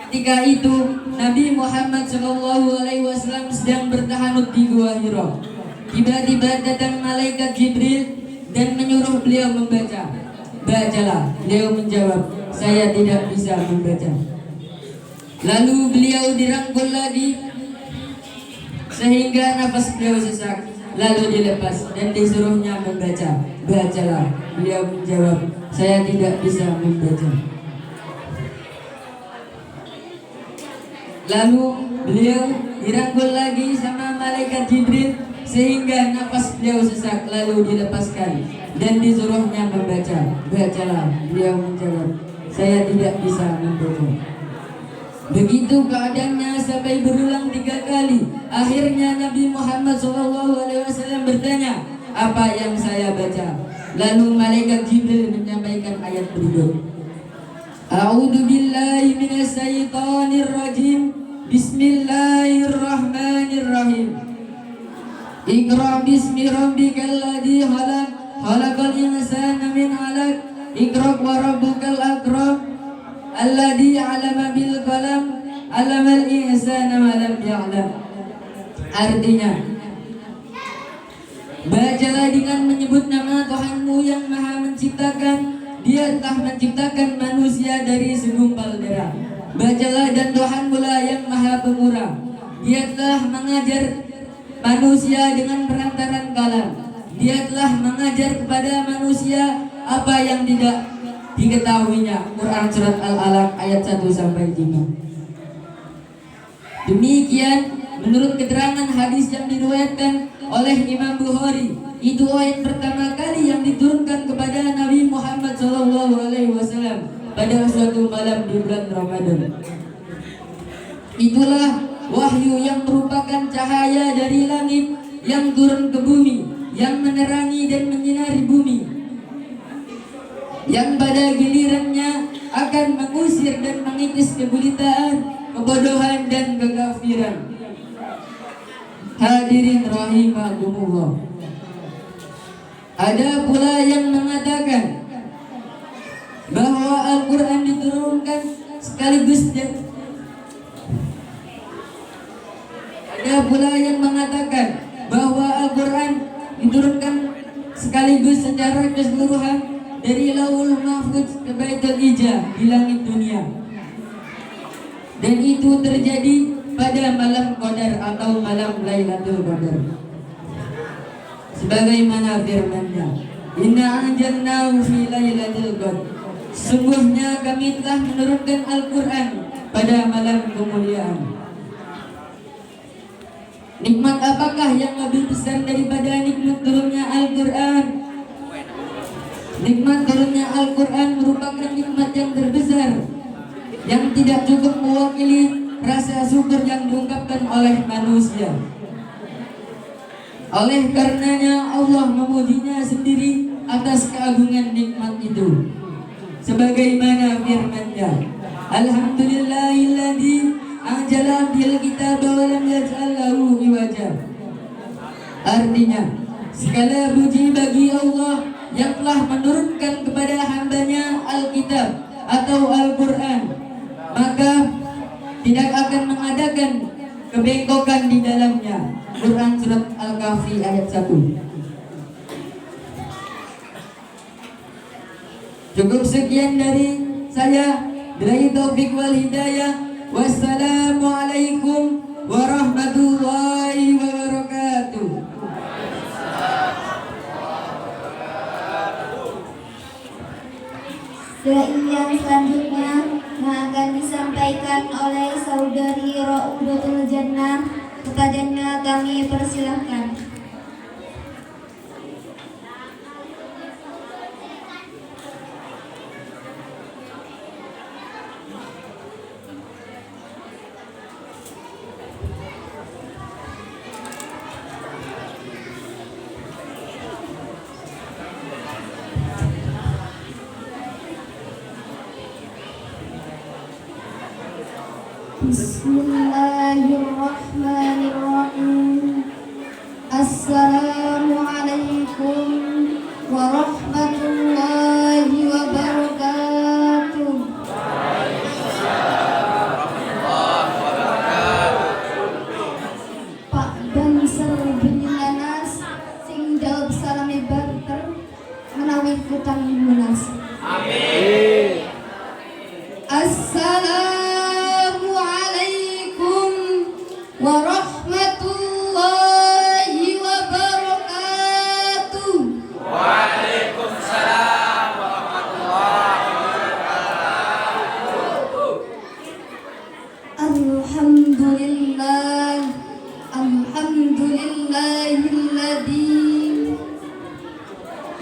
Ketika itu Nabi Muhammad SAW sedang bertahanut di Gua Hira. Tiba-tiba datang malaikat Jibril dan menyuruh beliau membaca. Bacalah. Beliau menjawab, saya tidak bisa membaca. Lalu beliau dirangkul lagi sehingga nafas beliau sesak. Lalu dilepas dan disuruhnya membaca. Bacalah. Beliau menjawab, saya tidak bisa membaca. Lalu beliau dirangkul lagi sama malaikat Jibril sehingga nafas beliau sesak, lalu dilepaskan dan disuruhnya membaca. Bacalah. Beliau menjawab, saya tidak bisa membaca. Begitu keadaannya sampai berulang 3 kali. Akhirnya Nabi Muhammad SAW bertanya, apa yang saya baca? Lalu malaikat Jibril menyampaikan ayat berikut. A'udzu billahi minas syaitonir rajim. Bismillahirrahmanirrahim. Iqra bismi rabbikal ladzi khalaq, khalaqal insana min 'alaq. Iqra wa rabbukal akram, alladzi 'allama bil qalam, 'allamal insana ma lam ya'lam. Artinya, bacalah dengan menyebut nama Tuhanmu yang Maha Menciptakan. Dia telah menciptakan manusia dari segumpal darah. Bacalah, dan Tuhanmu lah yang Maha Pemurah. Dia telah mengajar manusia dengan perantaran kalam. Dia telah mengajar kepada manusia apa yang tidak diketahuinya. Quran surat Al-Alaq ayat 1-5. Demikian menurut keterangan hadis yang diriwayatkan oleh Imam Bukhari, itu ayat pertama kali yang diturunkan kepada Nabi Muhammad SAW pada suatu malam di bulan Ramadan. Itulah wahyu yang merupakan cahaya dari langit yang turun ke bumi, yang menerangi dan menyinari bumi, yang pada gilirannya akan mengusir dan mengikis kebulitaan, kebodohan dan kekafiran. Hadirin rahimakumullah. Ada pula yang mengatakan bahwa Al-Quran diturunkan sekaligus Ada pula yang mengatakan bahwa Al-Quran diturunkan sekaligus secara keseluruhan dari Lauhul Mahfuz ke Baitul Izzah di langit dunia. Dan itu terjadi pada malam Qadar atau malam Lailatul Qadar. Sebagaimana firman-Nya, Inna anjalnahu fi lailatul qadar. Sungguhnya kami telah menurunkan Al-Quran pada malam kemuliaan. Nikmat apakah yang lebih besar daripada nikmat turunnya Al-Quran? Nikmat turunnya Al-Quran merupakan nikmat yang terbesar, yang tidak cukup mewakili rasa syukur yang diungkapkan oleh manusia. Oleh karenanya Allah memujinya sendiri atas keagungan nikmat itu. Sebagaimana firman-Nya, Alhamdulillahilladzi anzala bil kitaba wa lam yaj'al lahu iwaja. Artinya, segala puji bagi Allah yang mengadakan kebengkokan di dalamnya. Quran surat Al-Kahfi ayat 1. Cukup sekian dari saya. Billahi taufik wal hidayah. Wassalamualaikum warahmatullahi wabarakatuh. Doa yang selanjutnya yang akan disampaikan oleh saudari Raudatul Jannah, kepadanya kami persilahkan. Bismillahirrahmanirrahim. Assalamualaikum warahmatullahi wabarakatuh. Pak Damsel bin Nanas sing jawab salami banter menawi kutang munas. Amin. Assalamualaikum warahmatullahi wabarakatuh. Waalaikumsalam warahmatullahi wabarakatuh. Alhamdulillahilladzi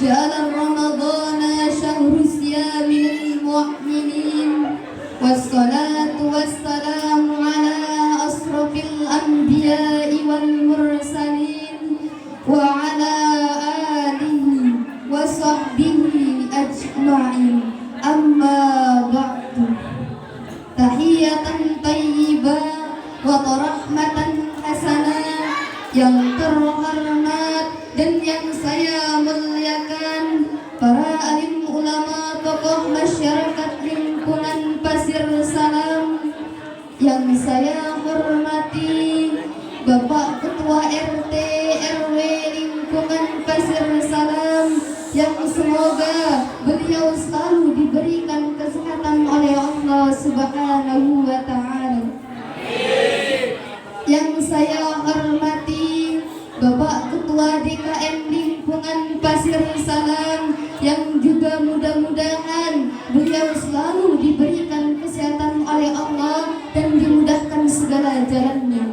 ja'ala ramadhana syahru siyamil mu'minin. Wassalatu wassalamu ala asrafil anbiya'i wal mursalin wa ala alihi wa sahbihi ajma'in. Amma ba'du. Tahiyatan tayyibah wa rahmatan hasanah. Yang terhormat dan yang saya muliakan para alim ulama, tokoh masyarakat lingkungan Pasir Salam, yang saya hormati Bapak Ketua RT RW lingkungan Pasir Salam, yang semoga beliau selalu diberikan kesehatan oleh Allah Subhanahu wa Ta'ala. Yang saya hormati Bapak Ketua DKM lingkungan Pasir Salam, yang juga mudah-mudahan beliau selalu diberikan kesehatan oleh Allah dan dimudahkan segala jalannya.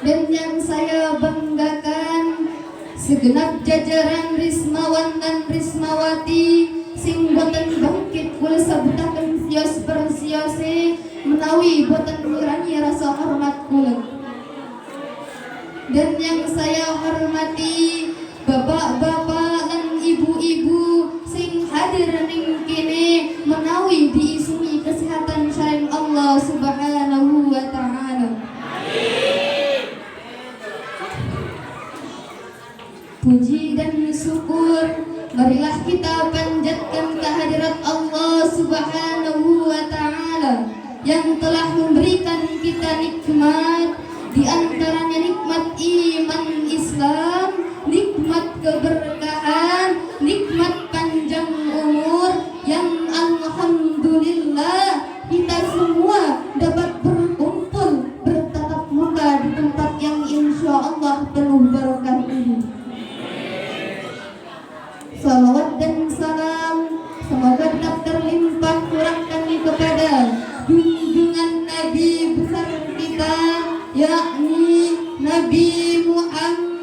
Dan yang saya banggakan segenap jajaran Rismawan dan Rismawati sing boten bangkit kula sabutaken sios persiose menawi boten ngirani rasa hormat kula. Dan yang saya hormati bapak-bapak dan ibu-ibu sing hadir ning kene menawi diisuni kesehatan syar'i Allah Subhanahu wa Ta'ala. Puji dan syukur marilah kita panjatkan kehadirat Allah Subhanahu wa Ta'ala yang telah memberikan kita nikmat, di antaranya nikmat iman Islam, nikmat keberkahan, nikmat panjang umur, yang alhamdulillah kita semua dapat berkumpul bertatap muka di tempat yang insya Allah penuh barokah ini. Salawat dan salam semoga tetap terlimpah curahkan kepada junjungan Nabi besar kita, yakni Nabi Muhammad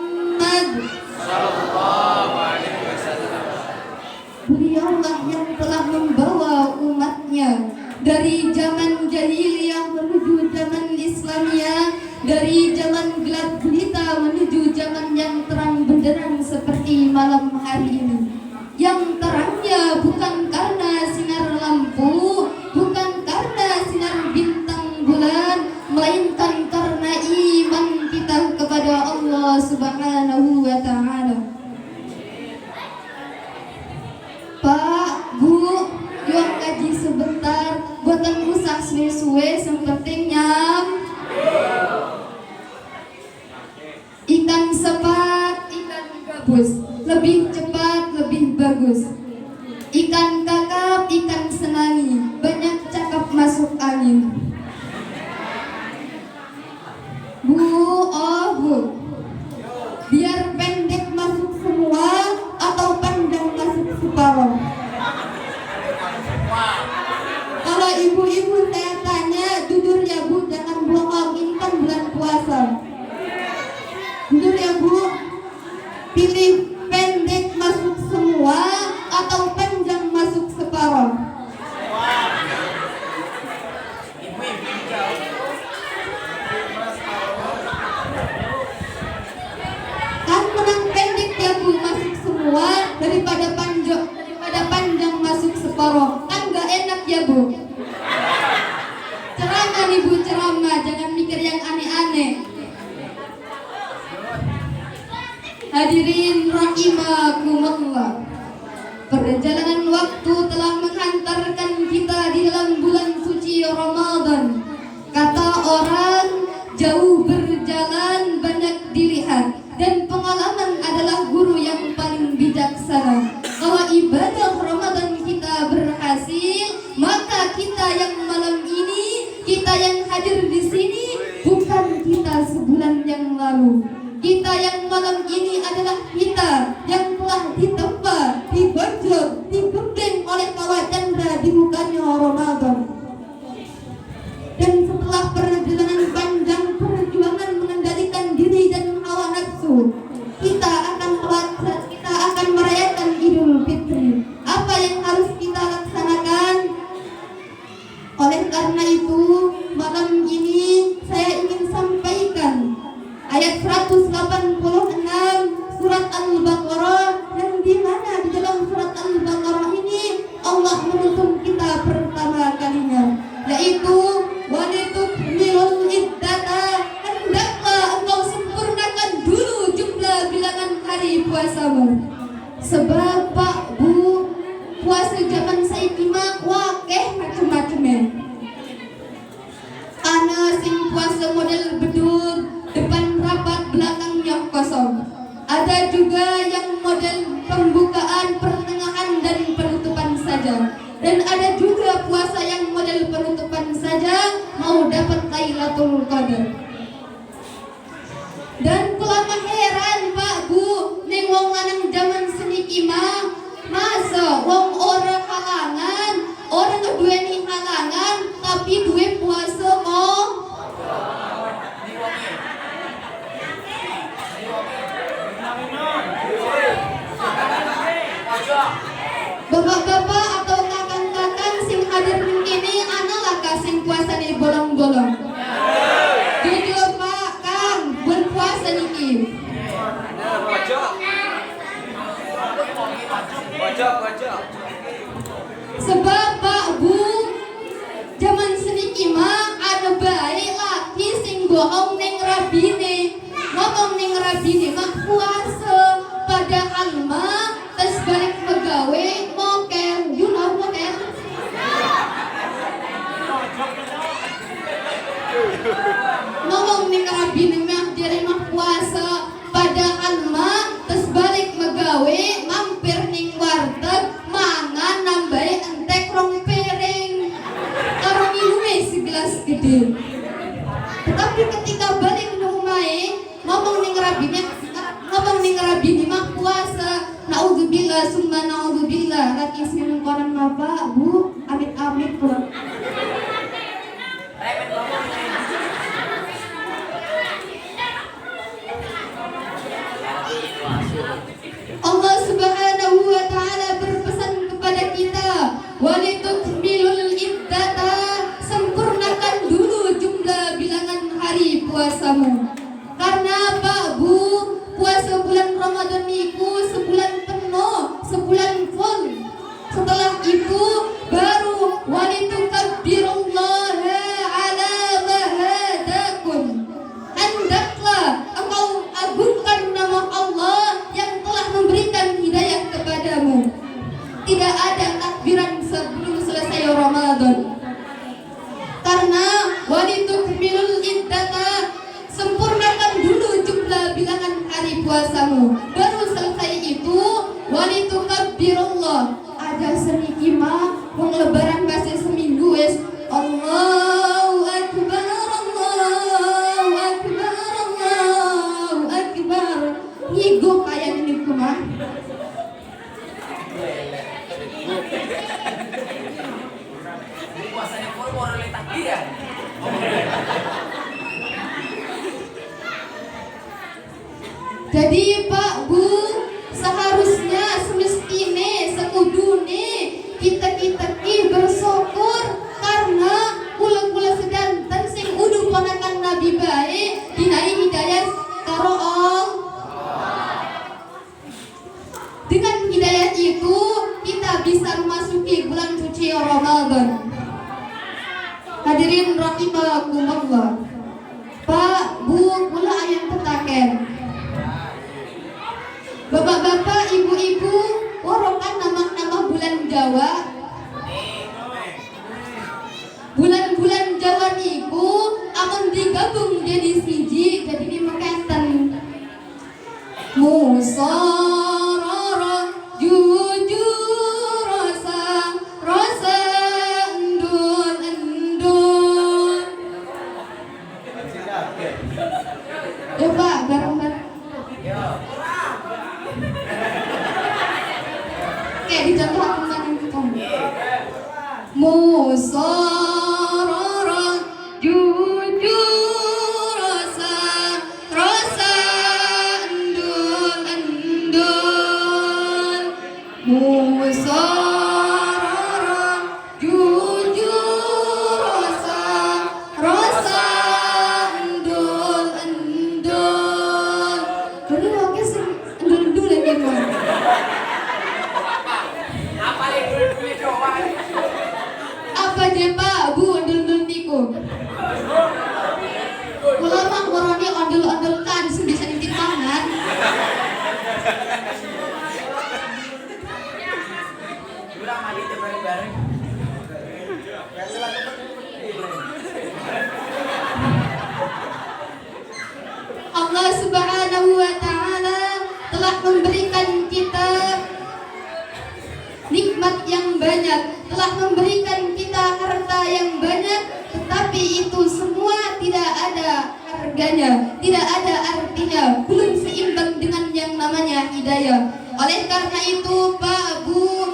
suwe-suwe yang penting nyam. Ikan sepat, ikan gabus, lebih cepat, lebih bagus. Ikan kakap, ikan senangi, banyak cakap masuk angin. Bu, oh bu, biar pendek masuk semua atau panjang masuk separuh? Kalau ibu-ibu saya tanya, jujur ya bu, jangan bohong, ini kan bulan puasa. Jujur ya bu, pilih pendek masuk semua atau panjang masuk separuh? Kan menang pendek ya bu masuk semua daripada panjang masuk separuh. Kan gak enak ya bu. Ceramah nih bu, ceramah, jangan mikir yang aneh-aneh. Hadirin rahimakumullah, perjalanan waktu telah menghantarkan kita di dalam bulan suci Ramadan. Kata orang, jauh berjalan banyak dilihat, dan pengalaman adalah guru yang paling bijaksana. Kalau ibadah Ramadan kita berhasil, maka kita yang malam ini, kita yang hadir di sini, bukan kita sebulan yang lalu. Kita yang malam ini adalah kita yang telah ditempa, dibojok, digembeng oleh kawah candra di mukanya Ramadan. Dan setelah perjalanan panjang perjuangan mengendalikan diri dan hawa nafsu, kita akan merayakan Idul Fitri. Apa yang harus kita laksanakan? Oleh karena itu, malam ini saya ingin sampaikan ayat 186 surat Al-Baqarah, yang dimana di dalam surat Al-Baqarah ini Allah menuntun kita pertama kalinya, yaitu walitukmilul iddata, hendaklah engkau sempurnakan dulu jumlah bilangan hari puasamu. Sebab Pak Bu, puasa zaman saiki mah wakeh macem-macemnya. Ana sing puasa model bedul, depan rapat belakangnya kosong. Ada juga yang model pembukaan, pertengahan dan penutupan saja. Dan ada juga puasa yang model penutupan saja, mau dapat Lailatul Qadar. Dan kula mah heran Pak Bu, ning wong lanang zaman seniki mah masa wong ora halangan, orang ngeduweni halangan tapi duwe puasa kok. Bapak-bapak atau kakang-kakang sing hadir ini analah kasing puasa nih bolong-bolong. Jujur Pak Kang, berpuasa niki. Sebab Pak Bu, zaman seniki mah ada baik laki sing bohong ning rabine, ngomong ning rabine mah puasa, padahal mah tes balik megawe moker, you know moker. Ngomong ning rabine mah diri mah puasa, padahal mah tes balik megawe mampir ning warteg mangan nambahe entek rong piring karo minume segelas gede. Tetapi ketika balik ke omahe ngomong ning rabine mah puasa. Naudzubillah summa naudzubillah, laki sing koran apa Bu, amit-amit pulang. Allah Subhanahu wa taala berpesan kepada kita, walitukmilul iddata, sempurnakan dulu jumlah bilangan hari puasamu. Karena Pak Bu, puasa bulan Ramadan itu sebulan penuh, sebulan full. Setelah itu baru walitukabbirullaha ala ma hadakum. Hendaklah engkau agungkan nama Allah yang telah memberikan hidayah kepadamu. Tidak ada takbiran sebelum selesai Ramadan. Jadi Pak Bu, seharusnya semestine sekudune kita ki bersyukur karena kula sedanten sing udu ponakan Nabi bae dinai hidayah karo Allah. Dengan hidayah itu kita bisa memasuki bulan suci Ramadan. Hadirin rahimakumullah. Pak Bu, kula ayam petaken. Bapak-bapak, ibu-ibu, worokan nama-nama bulan Jawa. Bulan-bulan Jawa niku amun digabung jadi siji, jadi ini mekaten. Musara jujur rasa endul. Ya Pak, bareng-bareng. Kayak dicontohkan kita. Musara jujur rasa endul. Musara jujur rasa endul. Jadi oke sih endul lagi Pak. Apa deh Pak Bu ondel-ondel niku? Kula mah orangnya ondel-ondel kan sing bisa nitip tangan. Allah Subhanahu wa taala telah memberikan kita nikmat yang banyak, telah memberikan kita harta yang banyak, tetapi itu semua tidak ada harganya, tidak ada artinya, belum seimbang dengan yang namanya hidayah. Oleh karena itu Pak Bu,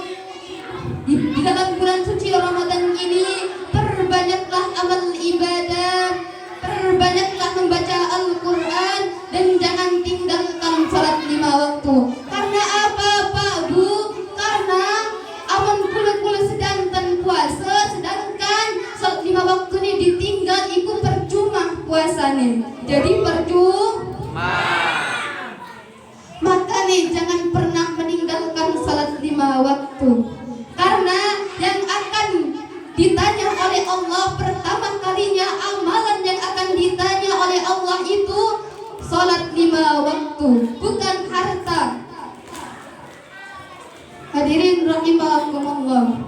di dalam bulan suci Ramadan ini perbanyaklah amal ibadah, perbanyaklah membaca Al-Quran, dan jangan tinggalkan salat 5 waktu. Karena apa Pak Bu? Karena amun kula sedanten puasa, sedangkan salat 5 waktu ini ditinggal, itu percuma puasane. Jadi percuma. Makanya jangan pernah meninggalkan salat 5 waktu. Karena yang akan ditanya oleh Allah pertama kalinya, amalan yang akan ditanya oleh Allah itu salat 5 waktu, bukan harta. Hadirin rahimakumullah.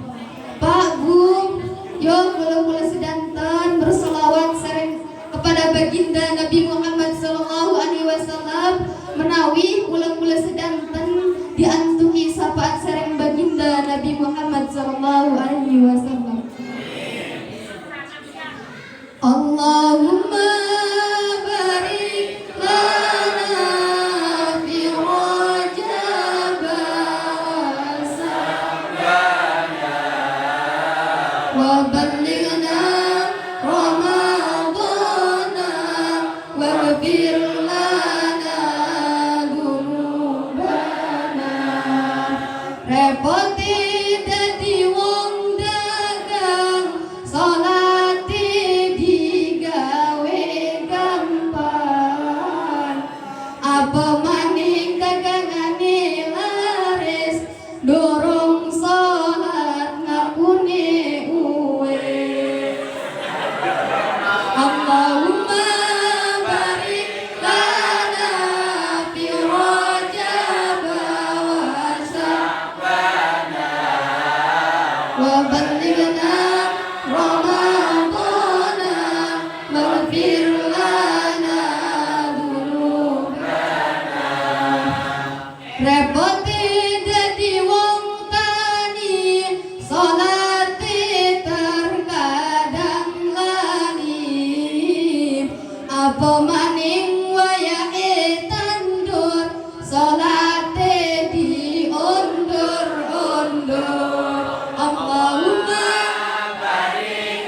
Pak Bu, yo kula sedanten berselawat sareng kepada baginda Nabi Muhammad sallallahu alaihi wasallam, menawi kula sedanten diantungi syafaat sareng baginda Nabi Muhammad sallallahu alaihi wasallam. Allahumma barik lana fi Rajab wa ballighna Ramadana waghfir lana dzunubana. Repoti dadi wong dagang, salate digawe gampang. Apa maning dagangane laris, dorong salat ngapune uwe. Allahumma barik lana fi Rajab wa Sya'bana wa ballighna Ramadana waghfir lana dzunubana. Repoti dadi wong tani, salate terkadang lali. Apa maning wayahe tandur, salate diundur-undur. Allahumma barik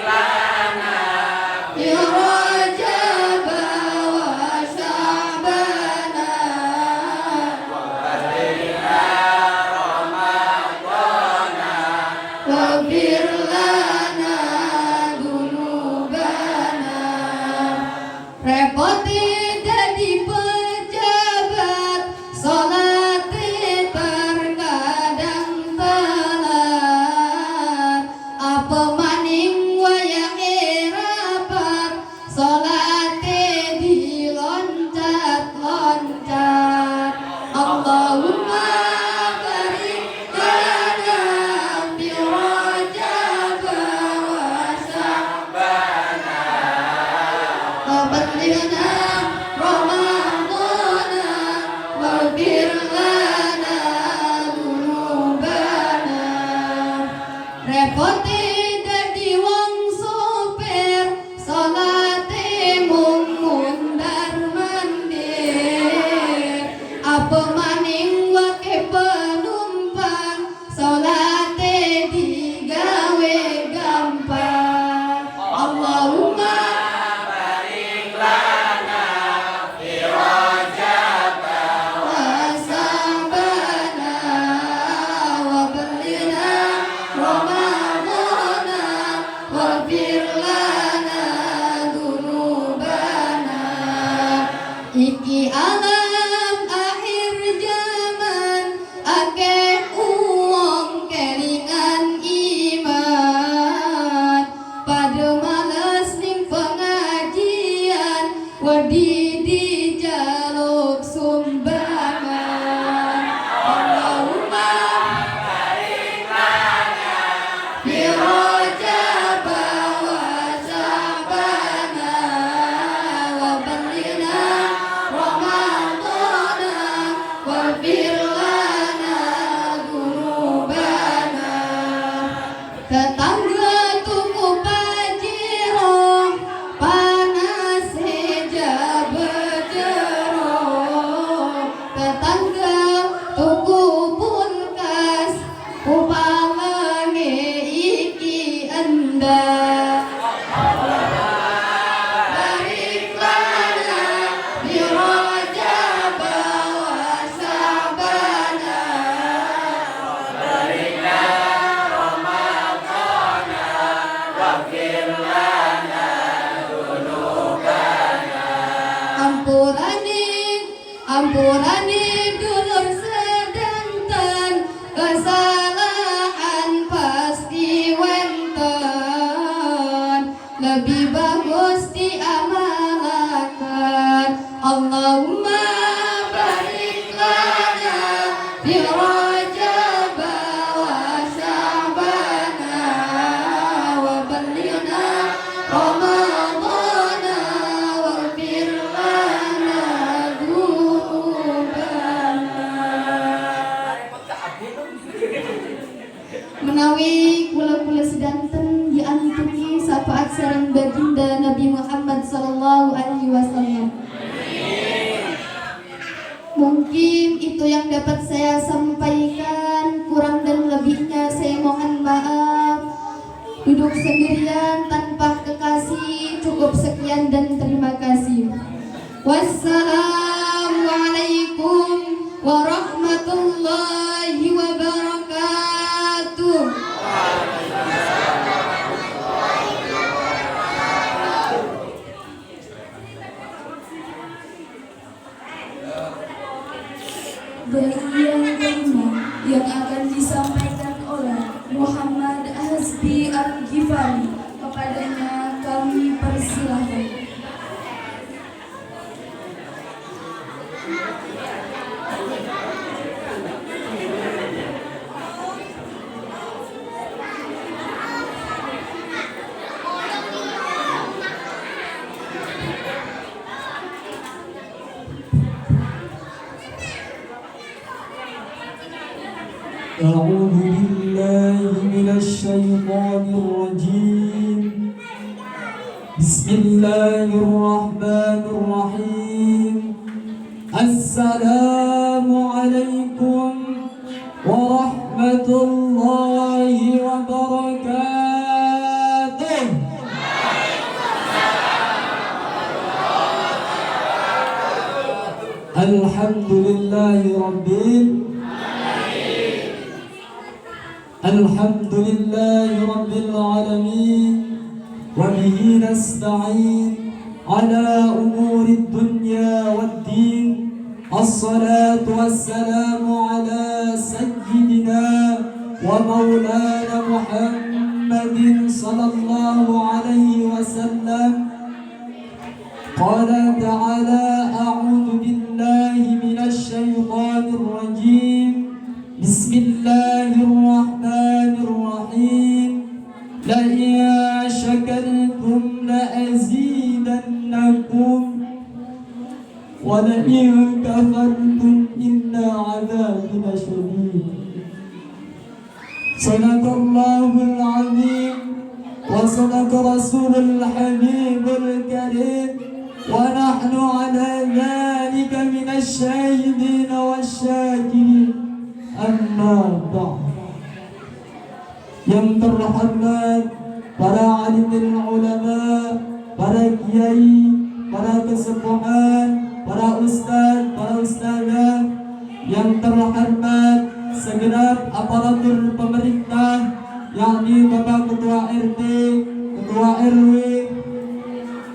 وبلغنا رمضان واغفر لنا ذنوبنا. Repote dadi wong sopir, salate mung mundar mandir. Apa maning wake penumpang, salate digawe gampang. Allahumma barik lana fi Rajab wa Sa'bana wa ballina Ramadana waghfir lana dzunubana. Iki alam akhir zaman, akeh wong kelingan iman, pada males ning pengajian, wedi dijaluk sumbangan. Allahumma barik lana fi Rajab wa Sa'bana wa ballina Ramadana waghfir lana dzunubana. Tetangga tuku pajero, panas hijab bejero. Tetangga tuku pulkas, upalange iki endah. Barik lana fi Rajab wa Sa'bana. Ampurani dulur sedanten, kesalahan pasti wenten, lebih bagus diamalkan. Allahumma barik lana fi Rajab wa Sa'bana wa ballina Ramadana waghfir lana dzunubana. Menawi kula-kula sedanten diantuki syafaat sareng baginda Nabi Muhammad sallallahu alaihi wasallam. Mungkin itu yang dapat saya sampaikan, kurang dan lebihnya saya mohon maaf. Duduk sendirian tanpa kekasih, cukup sekian dan terima kasih. Wassalamualaikum warahmatullahi wabarakatuh. Bait yang kelima yang akan disampaikan oleh Muhammad Hasbi Al-Ghifari, kepadanya kami persilahkan. أعوذ بالله من الشيطان الرجيم. بسم الله الرحمن الرحيم. السلام عليكم ورحمة الله وبركاته. الحمد لله رب الحمد لله رب العالمين، وبه نستعين على أمور الدنيا والدين. الصلاة والسلام على سيدنا ومولانا محمد صلى الله عليه وسلم. قال تعالى: أعوذ بالله من الشيطان الرجيم. بسم الله الرحمن الرحيم. لئن شكرتم لأزيدنكم ولئن كفرتم إن عذابي لشديد. صدق الله العظيم وصدق رسول الحبيب الكريم ونحن على ذلك من الشاهدين والشاكرين. أما بعد. Yang terhormat para alim ulama, para kiai, para kesepuhan, para ustazah, yang terhormat segenap aparatur pemerintah, yakni Bapak Ketua RT, Ketua RW,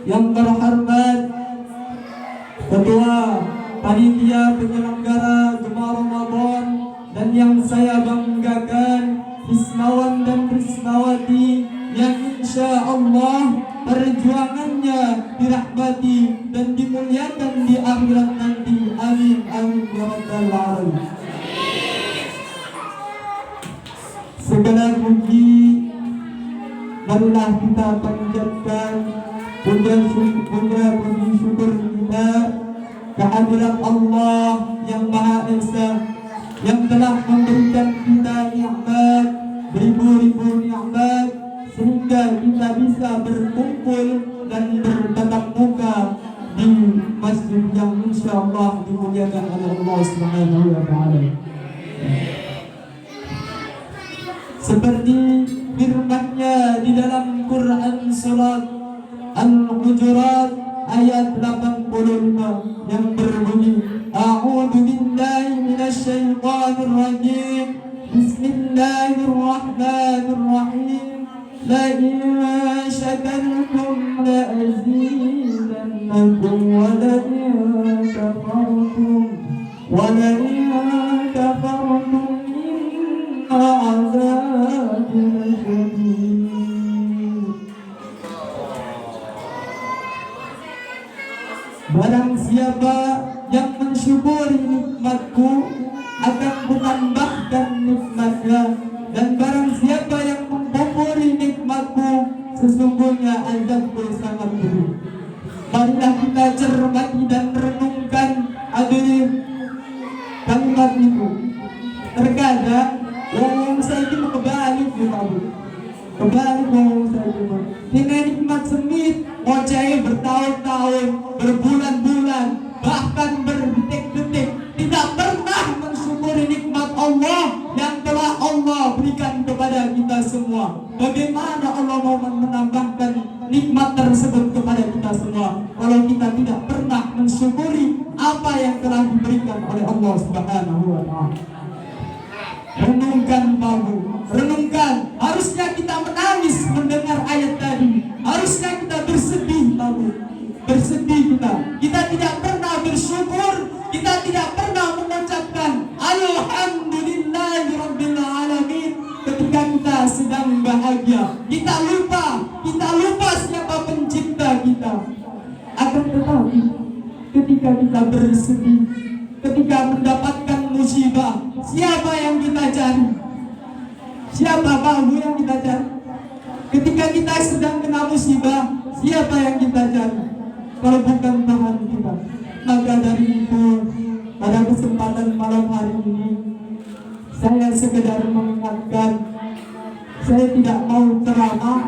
yang terhormat Ketua Panitia Penyelenggara Jemaah Ramadan, dan yang saya banggakan Rismawan dan Rismawati yang insya Allah perjuangannya dirahmati dan dimuliakan di akhirat nanti. Amin amin ya rabbal alamin. Segala puji marilah kita panjatkan puji syukur kita kehadirat Allah yang Maha Esa, yang telah memberikan kita nikmat, beribu-ribu nikmat, sehingga kita bisa berkumpul dan bertatap muka di masjid yang insya Allah dimuliakan oleh Allah Subhanahu wa Ta'ala. Seperti firman-Nya di dalam Quran surat Al-Hujurat ayat 85 yang berbunyi, A'udzu billahi minasy syaithanir rajim. Bismillahirrahmanirrahim. La in syakartum la azidannakum wa la in kafartum inna 'adzabi lasyadid. Barang siapa yang mensyukuri nikmatku akan kutambahkan nikmatnya, dan barang siapa yang mengkufuri nikmatku sesungguhnya azabku sangat pedih. Marilah kita cermati dan renungkan hadirin kalimat itu. Terkadang wong saya itu kebalik kebalik wong saya itu ini nikmat semit ngoceh bertahun-tahun, berbulan-bulan, bahkan berdetik-detik, tidak pernah mensyukuri nikmat Allah yang telah Allah berikan kepada kita semua. Bagaimana Allah mau menambahkan nikmat tersebut kepada kita semua kalau kita tidak pernah mensyukuri apa yang telah diberikan oleh Allah Subhanahu wa Ta'ala? Renungkan bahu, renungkan. Harusnya kita menangis mendengar ayat tadi. Harusnya kita bersedih bahu, bersedih kita tidak pernah bersyukur, kita tidak pernah mengucapkan Alhamdulillahirabbil alamin ketika kita sedang bahagia. Kita lupa siapa pencipta kita. Akan tetapi ketika kita bersedih, ketika mendapatkan musibah, siapa yang kita cari? Siapa bahu yang kita cari? Ketika kita sedang kena musibah, siapa yang kita cari? Kalau bukan Tuhan kita. Maka dari itu, pada kesempatan malam hari ini, saya sekedar mengingatkan, saya tidak mau ceramah,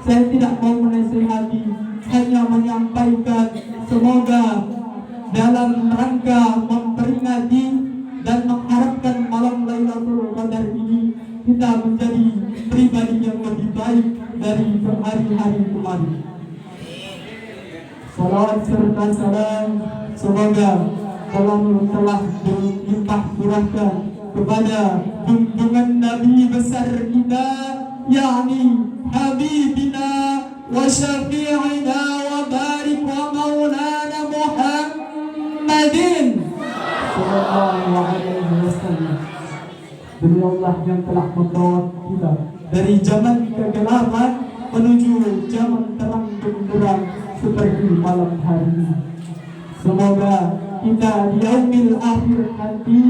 saya tidak mau menasihati, hanya menyampaikan semoga dalam rangka memperingati dan mengharapkan malam Lailatul Qadar ini kita menjadi pribadi yang lebih baik dari hari-hari kemarin. Salawat serta salam semoga telah dilimpah curahkan kepada junjungan Nabi besar kita, yakni Habibina wa Syafi'ina wa Barik wa Maulana Muhammadin sallallahu alaihi wasallam. Beliaulah yang telah membawa kita dari zaman kegelapan menuju zaman terang benderang seperti malam hari ini. Semoga kita di yaumil akhir nanti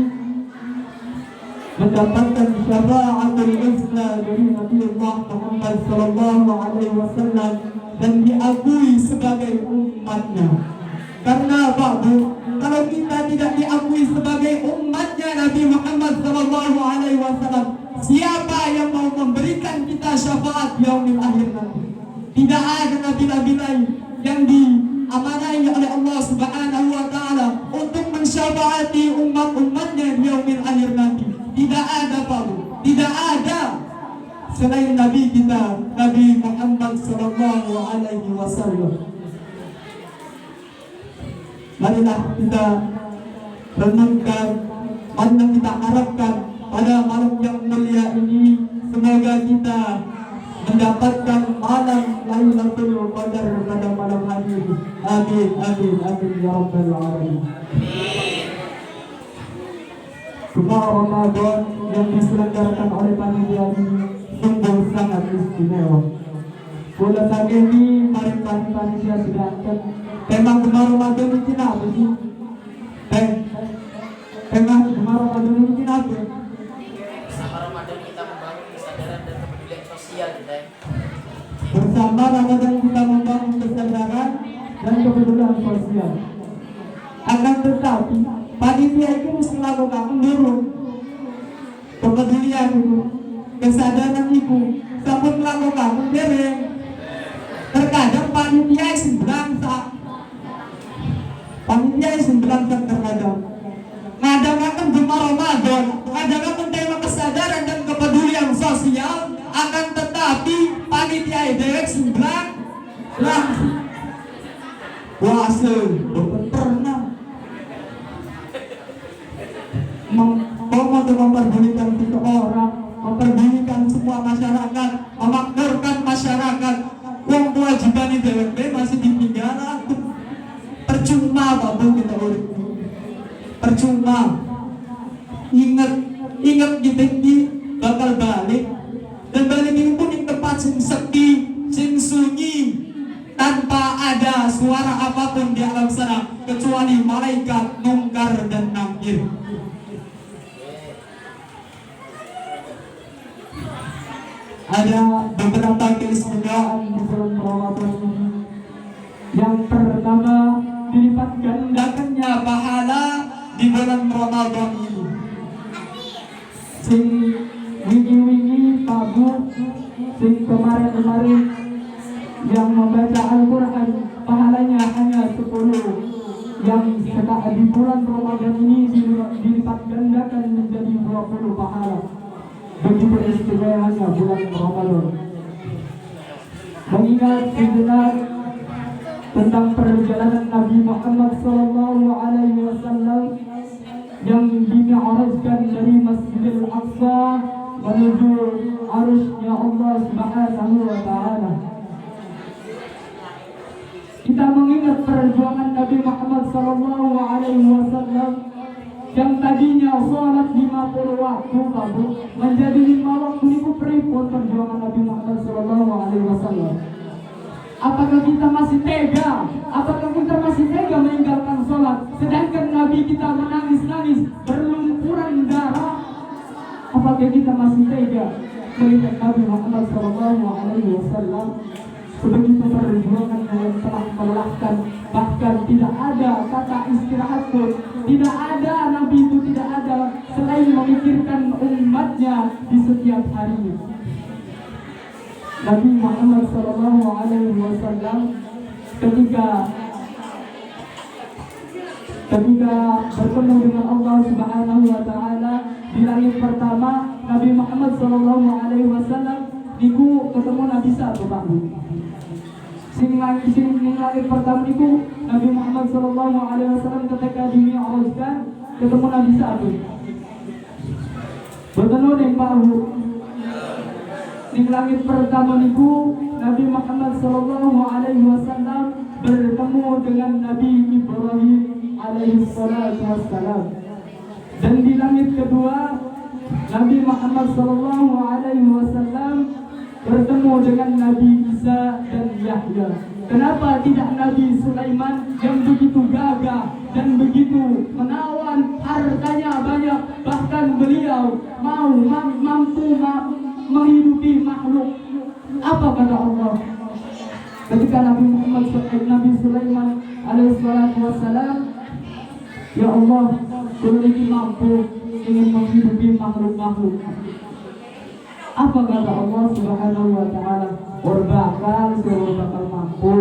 mendapatkan syafa'atul uzma dari Nabiullah Muhammad sallallahu alaihi wasallam dan diakui sebagai umatnya. Karena apa, Bu? kalau kita tidak diakui sebagai umatnya Nabi Muhammad sallallahu alaihi wasallam, siapa yang mau memberikan kita syafaat yaumil akhir nanti? Tidak ada nabi-nabi lain yang diamanai oleh Allah Subhanahu wa taala untuk mensyafaati umat-umatnya di yaumil akhir nanti. Tidak ada, Pak Bu. Tidak ada selain Nabi kita, Nabi Muhammad sallallahu alaihi wasallam. Marilah kita renungkan, marilah kita harapkan pada malam yang mulia ini, semoga kita mendapatkan malam Lailatul Qadar pada malam hari ini. Amin, amin, amin ya rabbal alamin. Semua Ramadan yang diselenggarakan oleh panitia ini sungguh sangat istimewa. Bola lagi ini mari panitia sudah angkat tema Gemar Ramadan ini apa sih? Tema Gemar Ramadan ini apa? Bersama Ramadan kita membangun kesadaran dan kepedulian sosial, Bersama Ramadan kita membangun kesadaran dan kepedulian sosial. Akan tetapi panitia itu mesti melakukan dulu kepedulian itu, kesadaran itu, sampai melakukan dereng. Terkadang panitia semberangsa, terkadang ngadakan Gemar Ramadan, ngadakan tema kesadaran dan kepedulian sosial, akan tetapi panitia derek semberang langsung puasa pernah memperdulikan seseorang, memperdulikan semua masyarakat, memakmurkan masyarakat. Uang kewajiban itu masih ditinggal aku. Percuma Pak Bu kita urip. Percuma. Ingat kita bakal balik. Dan balik ini pun di tempat sing sepi, sing sunyi, tanpa ada suara apapun di alam sana kecuali malaikat mungkar dan nakir. Ada beberapa keistimewaan di bulan Ramadan ini. Yang pertama, dilipat gandakannya pahala di bulan Ramadan ini. Sing wingi-wingi Pak Bu, sing kemarin-kemarin yang membaca Al-Quran pahalanya hanya 10. Yang sekarang di bulan Ramadan ini dilipat gandakan menjadi 20 pahala. Begitu istimewanya bulan Ramadan. Mengingat sejenak tentang perjalanan Nabi Muhammad sallallahu alaihi wasallam yang dimi'rajkan dari Masjidil Aqsa menuju arusnya Allah Subhanahu wa taala. Kita mengingat perjuangan Nabi Muhammad sallallahu alaihi wasallam yang tadinya sholat 50 waktu Babu menjadi 5 waktu itu pripun perjuangan Nabi Muhammad sallallahu alaihi wasallam. Apakah kita masih tega? Apakah kita masih tega meninggalkan sholat sedangkan Nabi kita menangis-nangis berlumuran darah? Apakah kita masih tega melihat Nabi Muhammad sallallahu alaihi wasallam sebegitu perjuangan yang telah melelahkan, bahkan tidak ada kata istirahat pun, tidak ada Nabi itu tidak ada selain memikirkan umatnya di setiap harinya. Nabi Muhammad sallallahu alaihi wasallam ketika bertemu dengan Allah Subhanahu wa taala di langit pertama, Nabi Muhammad sallallahu alaihi wasallam niku ketemu Nabi satu Pak Bu. Sing langit pertama niku Nabi Muhammad sallallahu alaihi wasallam ketika dimi'rajkan ketemu Nabi satu. Bertemu nih Pak Bu. Di langit pertama niku Nabi Muhammad sallallahu alaihi wasallam bertemu dengan Nabi Ibrahim alaihi salatu wassalam. Dan di langit kedua Nabi Muhammad sallallahu alaihi wasallam bertemu dengan Nabi Isa dan Yahya. Kenapa tidak Nabi Sulaiman yang begitu gagah dan begitu menawan, hartanya banyak, bahkan beliau mampu menghidupi makhluk? Apa kata Allah ketika Nabi Sulaiman alaihissalatu wassalam Ya Allah, kula niki mampu ingin menghidupi makhluk-makhluk. Apa kata Allah Subhanahu wa taala? Bakal mampu.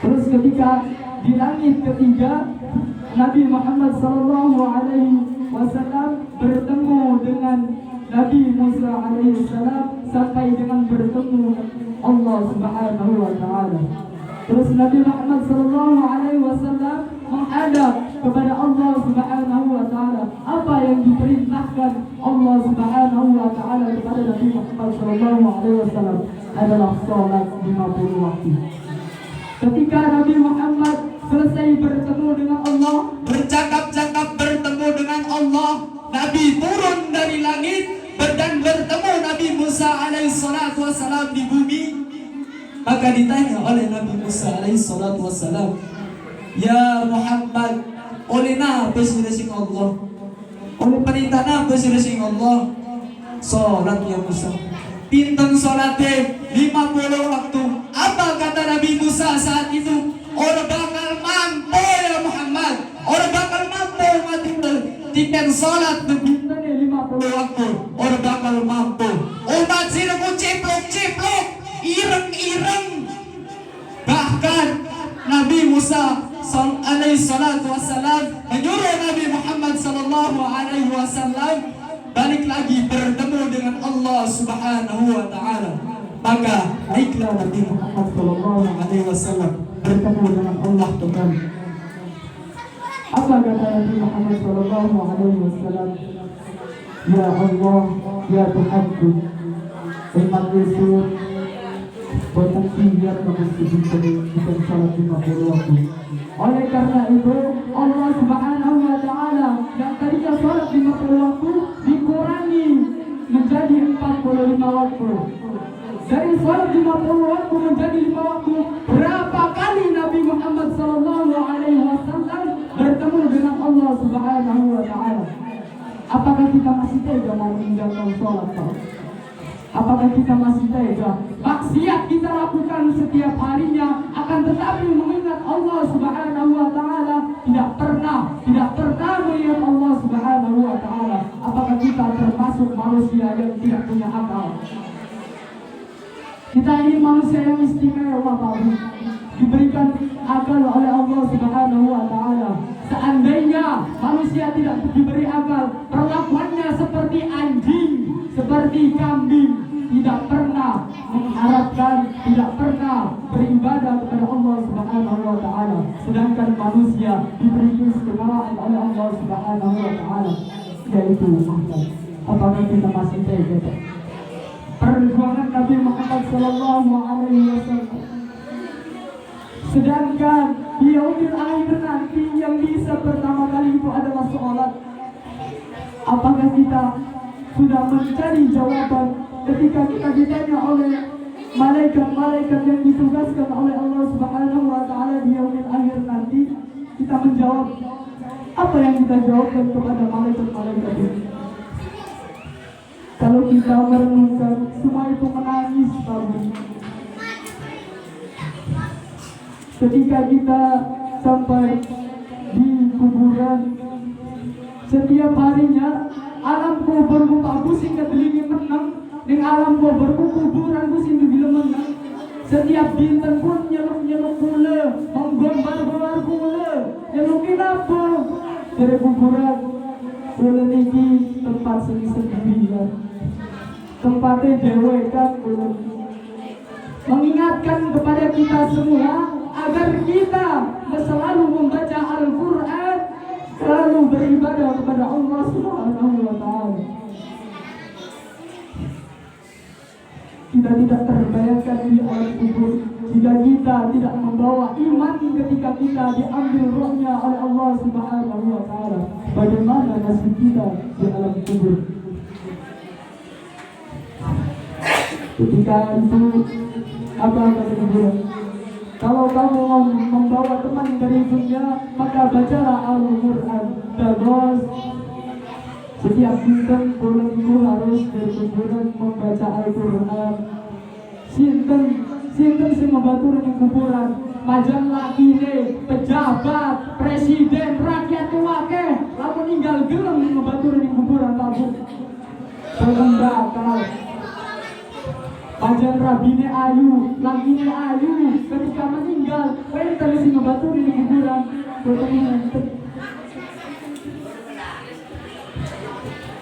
Terus ketika di langit ketiga Nabi Muhammad sallallahu alaihi wasallam bertemu dengan Nabi Musa alaihi salam sampai dengan bertemu Allah Subhanahu wa taala. Terus Nabi Muhammad sallallahu alaihi wasallam menghadap kepada Allah Subhanahu wa taala. Apa yang diperintahkan Allah Subhanahu wa taala kepada Nabi Muhammad sallallahu alaihi wasallam adalah salat 50 waktu. Ketika Nabi Muhammad selesai bertemu dengan Allah, bercakap-cakap bertemu dengan Allah, Nabi turun dari langit dan bertemu Nabi Musa alaihi salatu wassalam di bumi. Maka ditanya oleh Nabi Musa alaihi salatu wassalam, "Ya Muhammad, oleh napa sing Allah? Oleh perintah napa sing Allah? Salat ya Musa. Pinten salate 50 waktu." Apa kata Nabi Musa saat itu? Orang bakal mampu ya Muhammad. Orang bakal mampu mati tipen salat pinten 50 waktu. Orang bakal mampu. Umat sinaku ciplok-ciplok, ireng-ireng. Bahkan Nabi Musa alaihi salatu wassalam menyuruh Nabi Muhammad sallallahu alaihi wasallam balik lagi bertemu dengan Allah Subhanahu wa taala. Maka naiklah Nabi Muhammad sallallahu alaihi wasallam bertemu dengan Allah kembali. Apa kata Nabi Muhammad sallallahu alaihi wasallam? Ya Allah, ya Tuhanku, umat Yesus potensi biar kamu bukan salat 50 waktu. Oleh karena itu Allah Subhanahu wa taala yang tadinya salat 50 waktu dikurangi menjadi 45 waktu. Dari salat 50 waktu menjadi 5 waktu. Berapa kali Nabi Muhammad sallallahu alaihi wasallam bertemu dengan Allah Subhanahu wa taala? Apakah kita masih tega mau meninggalkan salat? Apakah kita masih tega? Maksiat kita lakukan setiap harinya, akan tetapi mengingat Allah Subhanahu wa taala tidak pernah mengingat Allah Subhanahu wa taala. Apakah kita termasuk manusia yang tidak punya akal? Kita ini manusia yang istimewa, Pak. Diberikan akal oleh Allah Subhanahu wa taala. Seandainya manusia tidak diberi akal, perlakuannya seperti anjing, seperti kambing, tidak pernah mengharapkan, tidak pernah beribadah kepada Allah Subhanahu wa taala. Sedangkan manusia diberi keistimewaan oleh Allah Subhanahu wa taala, yaitu akal. Apakah kita masih tega? Perjuangan Nabi Muhammad sallallahu alaihi wasallam. Sedangkan di yaumil akhir nanti yang bisa pertama kali itu adalah sholat. Apakah kita sudah mencari jawaban ketika kita ditanya oleh malaikat-malaikat yang ditugaskan oleh Allah Subhanahu wa taala di yaumil akhir nanti? Kita menjawab apa yang kita jawabkan kepada malaikat-malaikat ini? Kalau kita merenungkan, semua itu menangis, Bapak. Ketika kita sampai di kuburan, setiap harinya alam kuburku Pak pusing ketelingi menang, dengan alam kuburku kuburan pusing di menang. Setiap dinten pun nyeluk kule, menggombar kule, nyelukin apa? Dari kuburan, kule niki tempat sendirian, tempatnya dewekan kule. Mengingatkan kepada kita semua agar kita selalu membaca Al-Quran, selalu beribadah kepada Allah Subhanahu wa taala. Kita tidak terbayangkan di alam kubur jika kita tidak membawa iman ketika kita diambil rohnya oleh Allah Subhanahu wa taala. Bagaimana nasib kita di alam kubur? Ketika itu apa kata kuburan? Kalau kamu mau membawa teman dari dunia, maka bacalah Al-Quran. Terus setiap dinten bulanku harus berkuburan membaca Al-Quran. Sinten sinten sing ngebatur ning kuburan. Majan lakine pejabat, presiden, rakyat wake lamun ninggal gelem ngebatur ning kuburan Pak Bu. Bakal Pajan rabine ayu, langine ayu, ketika meninggal, enten sing ngebatur ning kuburan.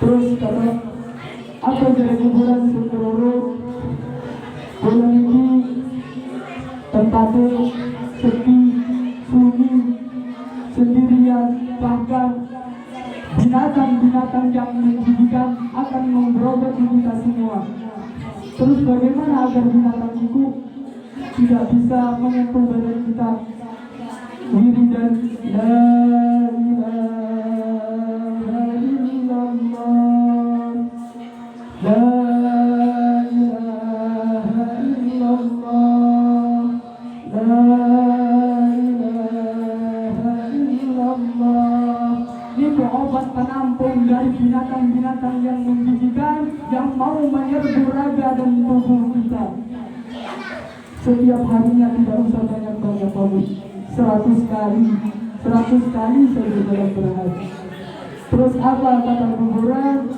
Terus kata apa jadi kuburan seluruh bulan ini tempatnya sepi, sunyi, sendirian, bahkan binatang-binatang yang menjijikan akan menggerogoti kita semua. Terus bagaimana agar binatang itu tidak bisa menyentuh badan kita? Wiridan la ilaha illallah, la ilaha illallah, la ilaha illallah. Itu obat penampung dari binatang-binatang yang menjijikan yang mau menyerbu raga dan tubuh kita. Setiap harinya tidak usah banyak-banyak Bagus. 100 kali saja dalam berhari. Terus apa kata kuburan?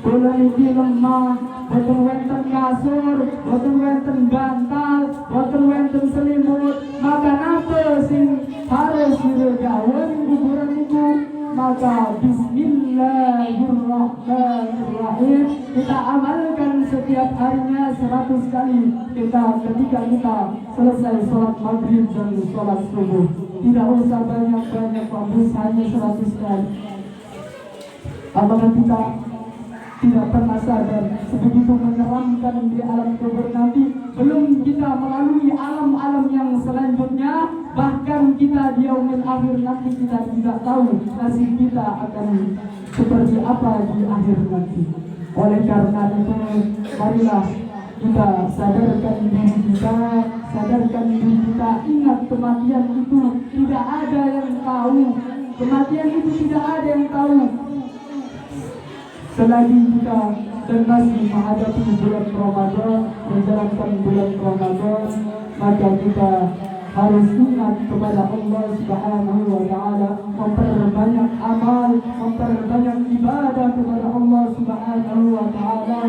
Bola ini lemah, boten wenten kasur, boten wenten bantal, boten wenten selimut. Maka napa sing harus diregawan kuburan itu? Maka bismillahirrahmanirrahim kita amalkan setiap harinya 100 kali ketika kita selesai sholat maghrib dan sholat subuh. Tidak usah banyak-banyak bagus, hanya 100 kali. Apakah kita tidak pernah sadar sebegitu menyeramkan di alam kubur nanti, belum kita melalui alam-alam yang selanjutnya, bahkan kita di yaumil akhir nanti kita tidak tahu nasib kita akan seperti apa di akhir nanti. Oleh karena itu, marilah kita sadarkan diri kita, ingat kematian itu tidak ada yang tahu, kematian itu tidak ada yang tahu. Selagi kita dan masih menghadapi bulan Ramadan, menjalankan bulan Ramadan, maka kita harus ingat kepada Allah Subhanahu wa Ta'ala, memperbanyak amal, memperbanyak ibadah kepada Allah Subhanahu wa Ta'ala.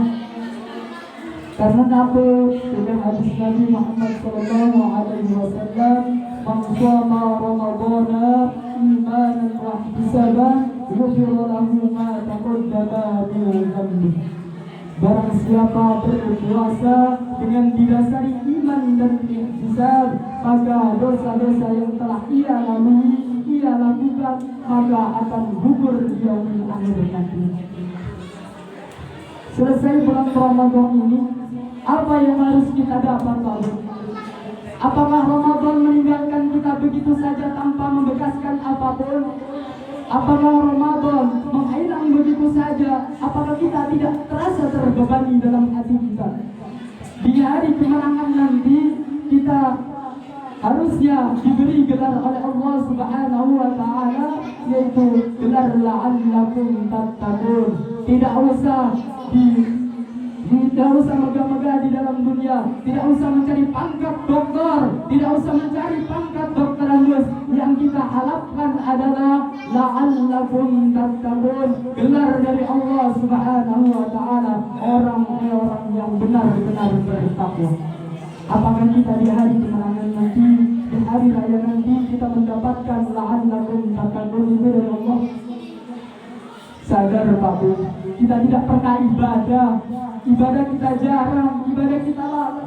Karena apa? Dengan hadis Nabi Muhammad sallallahu alaihi wasallam, "Man shoma Ramadhana imanan wa ihtisaban, ghufira lahu ma taqaddama min dhanbi." Barang siapa berpuasa dengan didasari iman dan ihtisab, maka dosa-dosa yang telah ia lalui, ia lakukan, maka akan gugur di yaumil akhir nanti. Selesai bulan Ramadan ini, apa yang harus kita dapat, Pak? Apakah Ramadan meninggalkan kita begitu saja tanpa membekaskan apapun? Apakah Ramadan menghilang begitu saja? Apakah kita tidak terasa terbebani dalam hati kita? Di hari kemenangan nanti kita harusnya diberi gelar oleh Allah Subhanahu wa Ta'ala, yaitu gelar la'allakum tattaqun. Tidak usah megah-megah di dalam dunia, tidak usah mencari pangkat doktor, tidak usah mencari pangkat dokterandus. Yang kita harapkan adalah la'allakum tattaqun, gelar dari Allah Subhanahu wa Ta'ala, orang-orang yang benar-benar bertakwa. Apakah kita di hari kemenangan nanti, di hari raya nanti, kita mendapatkan la'allakum tattaqun itu dari Allah? Sadar Pak Bu, kita tidak pernah ibadah kita jarang, ibadah kita lalai.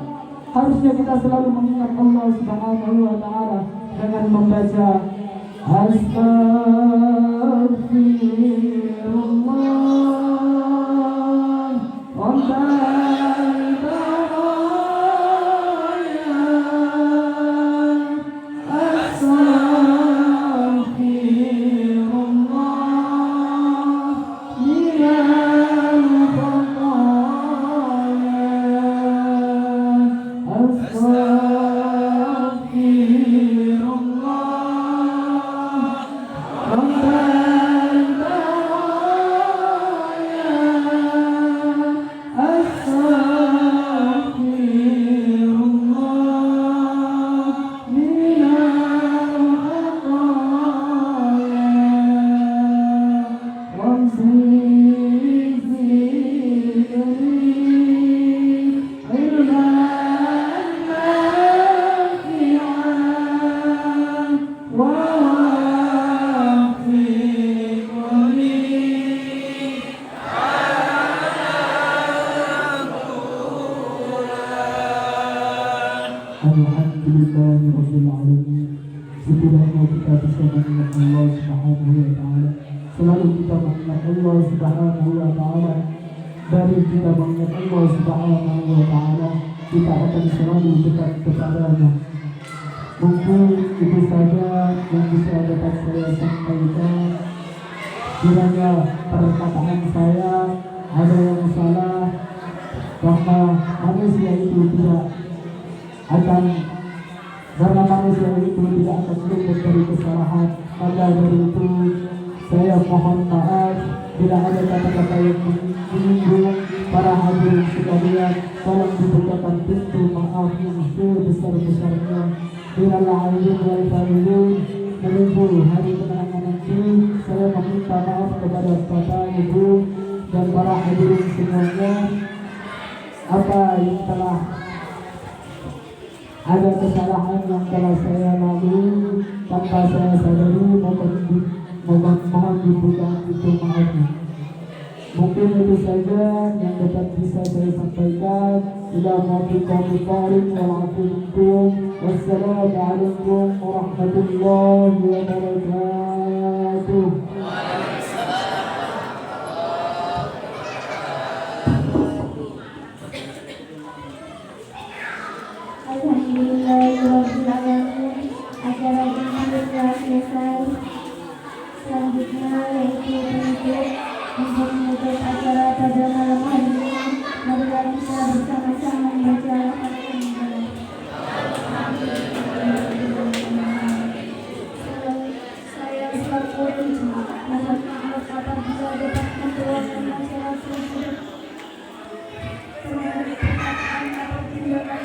Harusnya kita selalu mengingat Allah Subhanahu wa Ta'ala dengan membaca Astaghfirullah Alhamdulillahi Rabbil Alamin. Setidaknya kita bisa mengingat Allah Subhanahu wa Ta'ala. Selalu kita mengingat Allah Subhanahu wa Ta'ala. Dari kita mengingat Allah Subhanahu wa Ta'ala, kita akan selalu dekat kepadanya. Mungkin itu saja yang bisa dapat saya sampaikan. Kiranya perkataan saya ada yang salah, karena manusia itu tidak akan luput dari kesalahan. Maka dari itu saya mohon maaf bila ada kata-kata yang menyinggung para hadirin sekalian. Tolong dibukakan pintu maaf yang sebesar-besarnya. Biarlah aidin wal faizin menunggu hari kemenangan nanti. Saya meminta maaf kepada Bapak, Ibu, dan para hadirin semuanya. Apa yang telah ada kesalahan yang telah saya lalui tanpa saya sadari, mohon dibukakan pintu maafnya. Mungkin itu saja yang dapat bisa saya sampaikan. Wassalamualaikum warahmatullahi wabarakatuh. Alhamdulillahirrahmanirrahim. Acara ini sudah selesai. Selanjutnya yaitu penutup. Untuk menutup acara pada malam hari ini, marilah kita bersama-sama membaca Al-Fatihah. Saya selaku mohon maaf apabila dapat membawakan masalah tersebut. Terima kasih.